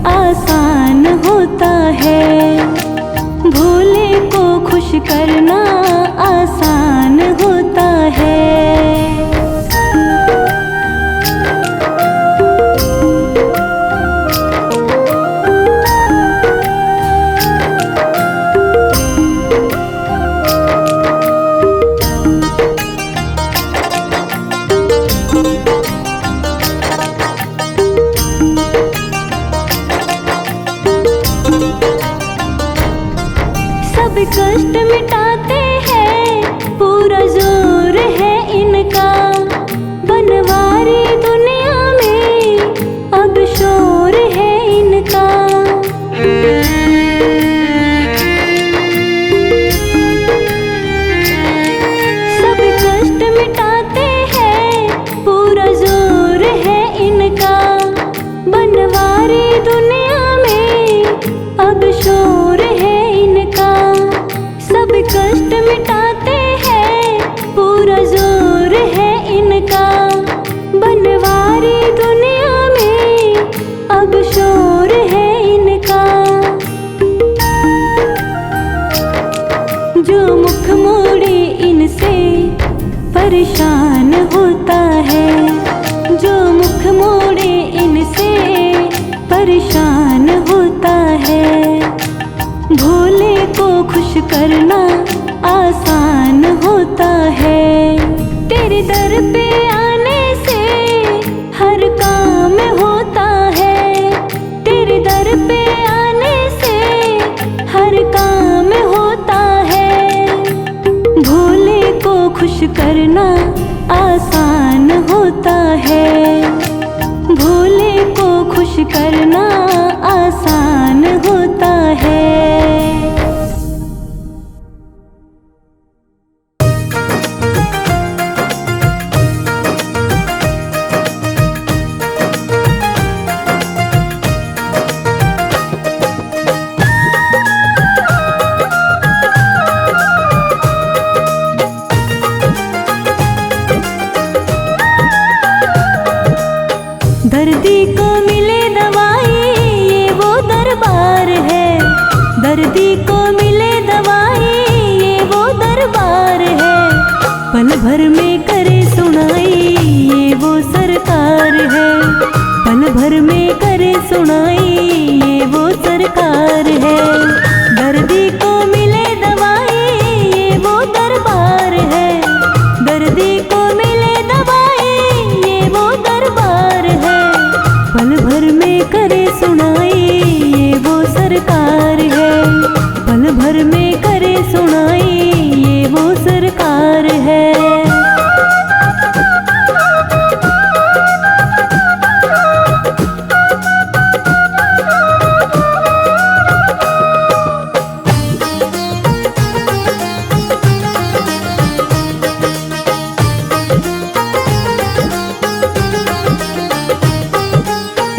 आसान होता है। भोले को खुश करना आसान होता है। परेशान होता है। जो मुख मोड़े इनसे परेशान होता है। भोले को खुश करना आसान होता है। तेरे दर पे आने से हर काम होता है। तेरे दर पे आने से हर काम होता है। भोले को खुश करना आसान होता है। भोले को खुश करना आसान होता है। दर्दी को मिले दवाई ये वो दरबार है। दर्दी को मिले दवाई ये वो दरबार है। पल भर में करे सुनाई ये वो सरकार है। पल भर में करे सुनाई ये वो सरकार है। दर्दी को मिले दवाई ये वो दरबार है। दर्दी को मिले दवाई ये वो दरबार है। पल भर में करे सुनाई ये वो सरकार है। पल भर में करे सुनाई ये वो सरकार है।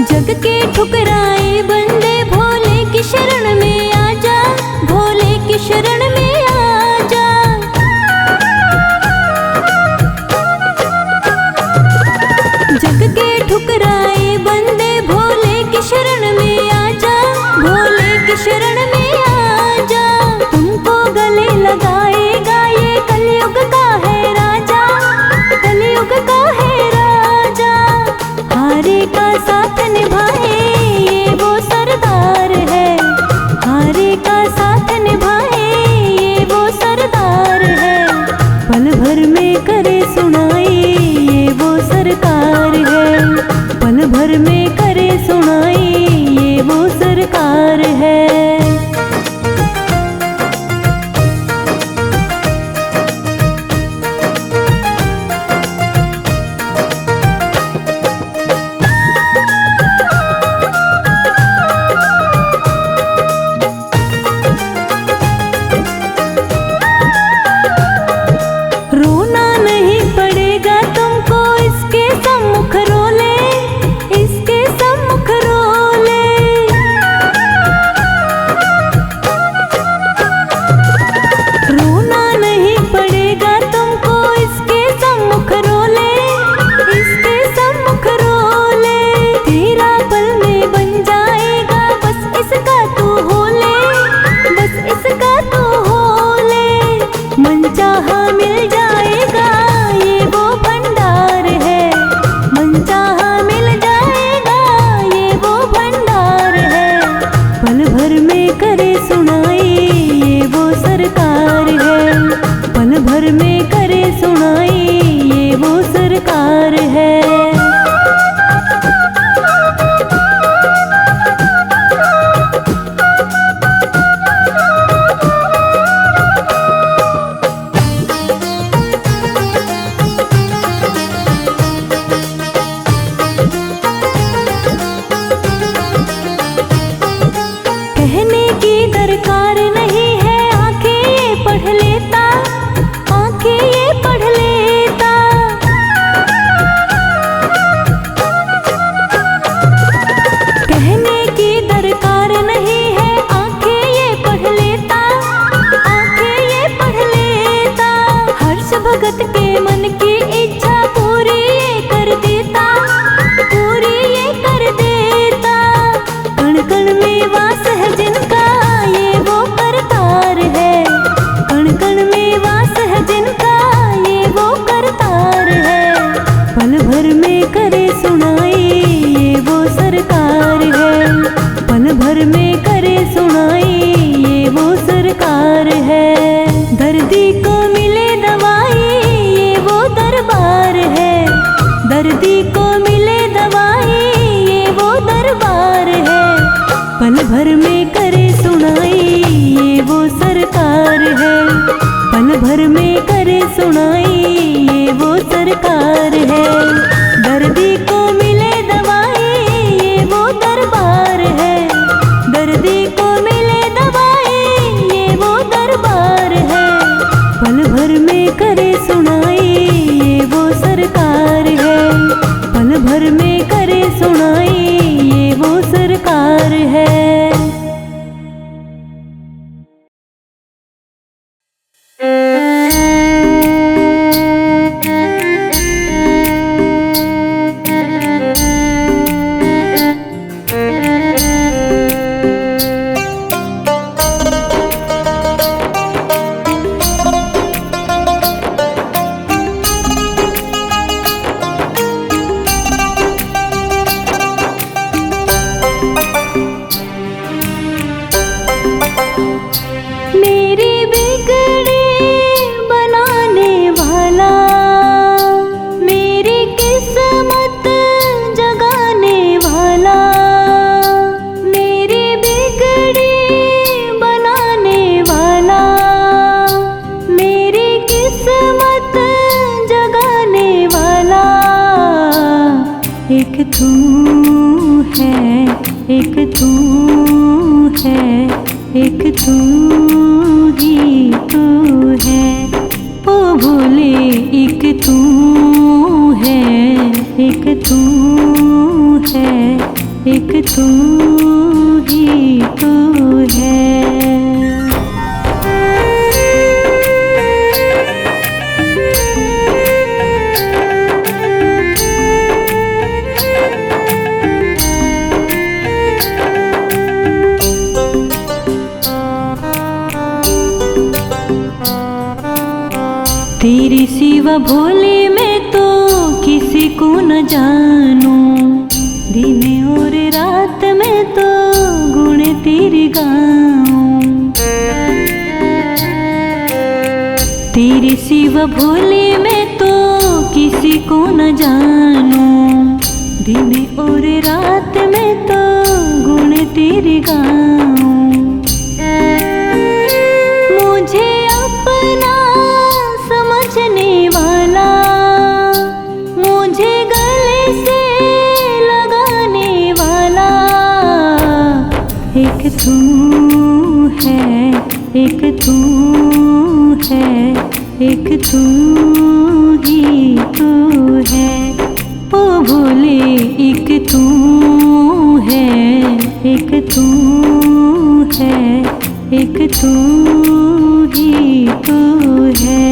जग के ठुकराए बंदे भोले की शरण में आजा। भोले की शरण में आजा। जग के ठुकराए बंदे भोले की शरण में आजा। भोले की शरण में आजा। तुमको गले लगाएगा ये कलयुग का है राजा। कलयुग का है राजा। हारे का साथ निभाए ये वो सरदार है। हारे का साथ निभाए ये वो सरदार है। पल भर में करे सुनाई ये वो सरकार है। पल भर में करे सुनाई ये वो सरकार है। रोना नहीं पड़ेगा तुमको इसके सम्मुख रोले। इसके सम्मुख रोले। रोना नहीं पड़ेगा तुमको इसके सम्मुख रोले। इसके सम्मुख रोले। तेरा पल में बन जाएगा बस इसका तू होले। बस इसका तू होले। मन चाहा मिल जाएगा ये वो भंडार है। मन चाहा मिल जाएगा ये वो भंडार है। पल भर में करे सुनाई ये वो सरकार है। पल भर में करे सुनाई ये वो सरकार है। कहने की दरकार नहीं है आंखें ये पढ़ लेता। आंखें ये पढ़ लेता। कहने की दरकार नहीं है आंखें ये पढ़ लेता। आंखें ये पढ़ लेता। हर्ष भगत के मन की इच्छा पूरी ये कर देता। पूरी ये कर देता। कण कण में वास है जिनका ये वो करतार है। कण कण में वास है जिनका ये वो करतार एक तू है, एक तू है, एक तू ही तू है। ओ भोले एक तू है, एक तू है, एक तू ही तू है। तेरे सिवा भोले मैं तो किसी को न जानूं, दिन और रात में तो गुण तेरे गाऊं। तेरे सिवा भोले मैं तो किसी को न जानूं, दिन और रात में तो गुण तेरे गाऊं। मुझे अपना समझने वाला, मुझे गले से लगाने वाला, एक तू है, एक तू है, एक तू ही तू है। ओ भोले एक तू है, एक तू है, एक तू ही तू है।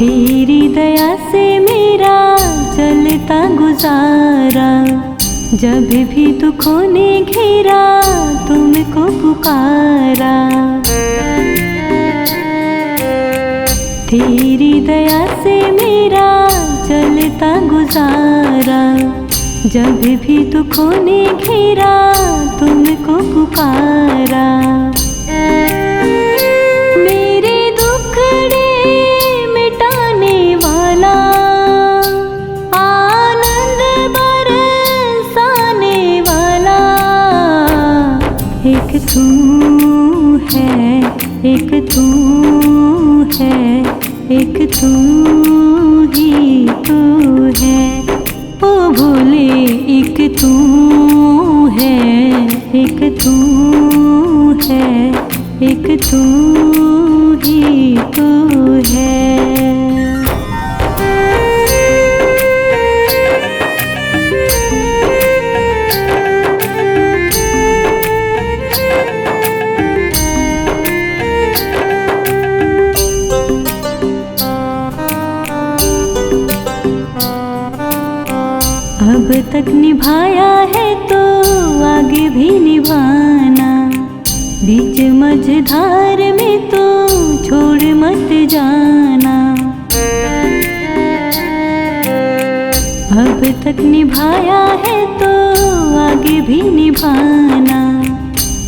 तेरी दया से मेरा चलता गुजारा, जब भी दुखों ने घेरा तुमको पुकारा। तेरी दया से मेरा चलता गुजारा, जब भी दुखों ने घेरा तुमको पुकारा। एक तू है, एक तू है, एक तू ही तू है। ओ भोले एक तू है, एक तू है, एक तू ही तू है। अब तक निभाया है तो आगे भी निभाना, बीच मझधार में तो छोड़ मत जाना। अब तक निभाया है तो आगे भी निभाना,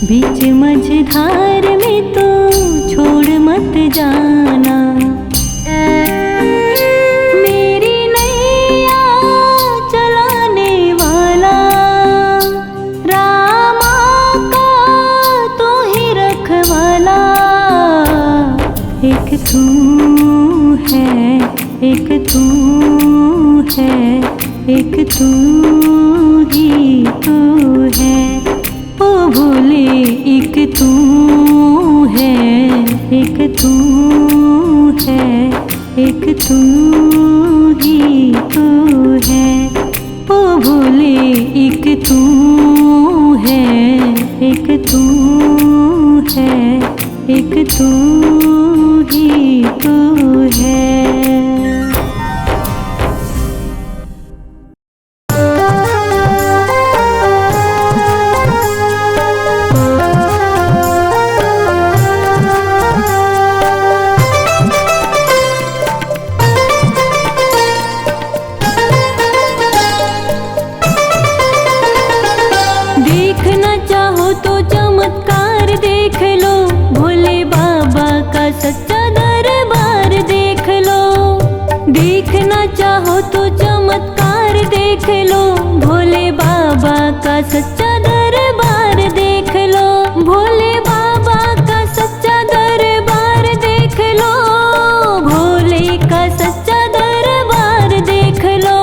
बीच मझधार में तो छोड़ मत जाना। एक तू है, एक तू है, एक तू ही तू है। ओ भोले एक तू है, एक तू है, एक तू ही तू है। ओ भोले एक तू है, एक तू है, एक तू ही तू है। चाहो तो चमत्कार देख लो, भोले बाबा का सच्चा दरबार देख लो, भोले बाबा का सच्चा दरबार देख लो, भोले का सच्चा दरबार देख लो।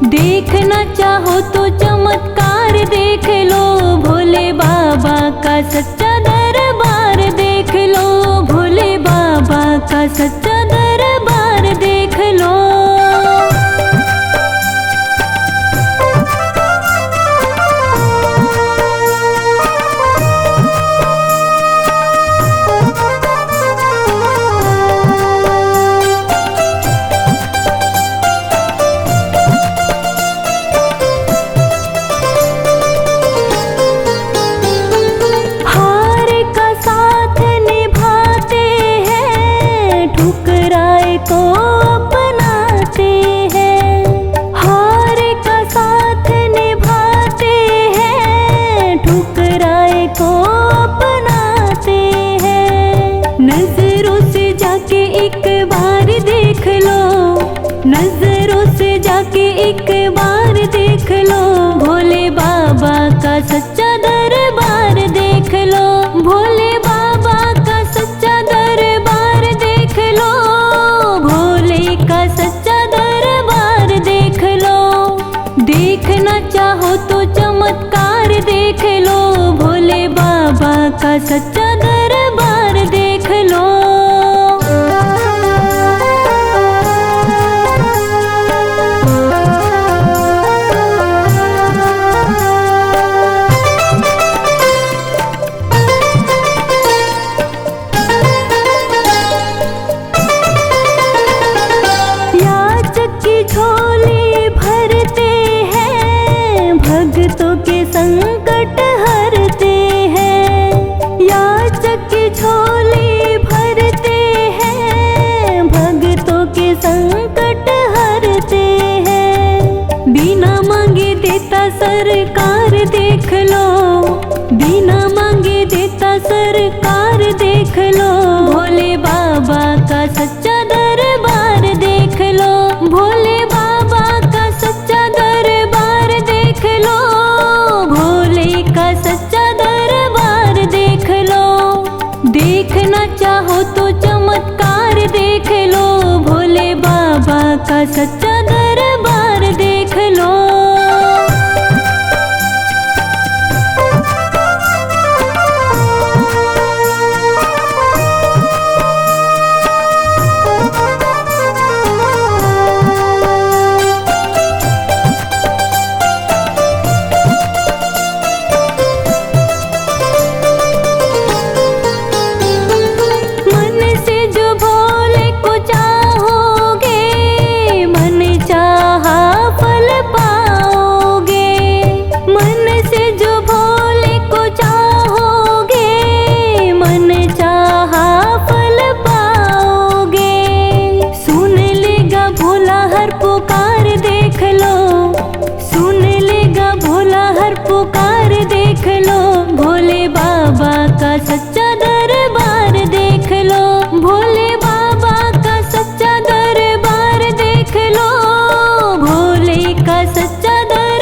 देखना चाहो तो चमत्कार देख लो, भोले बाबा का सच्चा दरबार देख लो, भोले बाबा का सच्चा दरबार देख लो। हार का साथ निभाते हैं, ठुकराए को अपनाते हैं, हार का साथ निभाते हैं, ठुकराए को अपनाते हैं। नजरों से जाके एक बार देख लो, नजरों से जाके एक बार देख लो, भोले बाबा का सच्चा दरबार देख लो, भोले बाबा का सच्चा दरबार देख लो, भोले का सच्चा दरबार देख लो। देखना चाहो तो चमत्कार देख लो, भोले बाबा का सच्चा दरबार देख लो। याचक की झोली भरते हैं, भक्तों के संकट हरते हैं, याचक की झोली भरते हैं, भक्तों के संकट हरते हैं। बिना मांगे देता सरकार देख लो, बिना मांगे देता सरकार देख लो, भोले बाबा का सच्चा दरबार देख लो, भोले बाबा का सच्चा दरबार देख लो, भोले का सच्चा दरबार देख लो। देखना चाहो तो चमत्कार देख लो, भोले बाबा का सच्चा दरबार देख लो। मन से जो भोले को चाहोगे, मन चाहा फल पाओगे, मन से जो भोले को चाहोगे, मन चाहा फल पाओगे। सुन लेगा भोला हर पुकार देख लो, सुन लेगा भोला हर पुकार देख लो, भोले बाबा का सच्चा दरबार देख लो, भोले बाबा का सच्चा दरबार देख लो, भोले का सच्चा दरबार।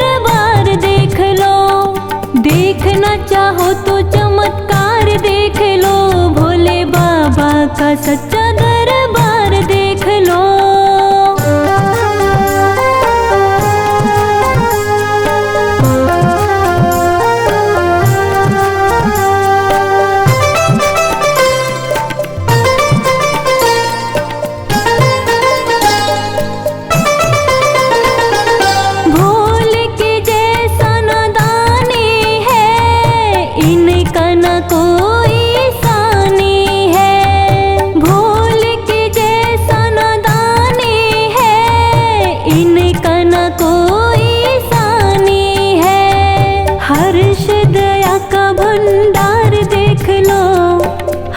चाहो तो चमत्कार देख लो, भोले बाबा का सच्चा दरबार देख लो। भोले के जैसा न दानी है, इनका न कोई सानी है। भोले के जैसा न दानी है, इनका न कोई सानी है। हर्ष दया का भंडार देख लो,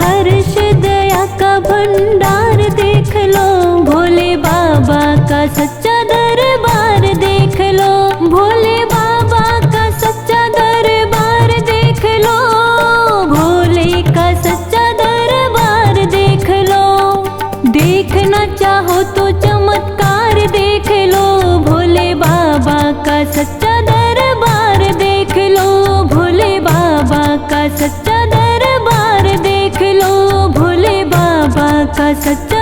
हर्ष दया का भंडार देख लो, भोले बाबा का सच्चा दरबार देख लो, भोले बाबा का सच्चा दरबार देख लो, भोले का सच्चा दरबार देख लो। देखना चाहो तो चमत्कार देख सच्चा दरबार देख लो, भोले बाबा का सच्चा दरबार देख लो, भोले बाबा का सच्चा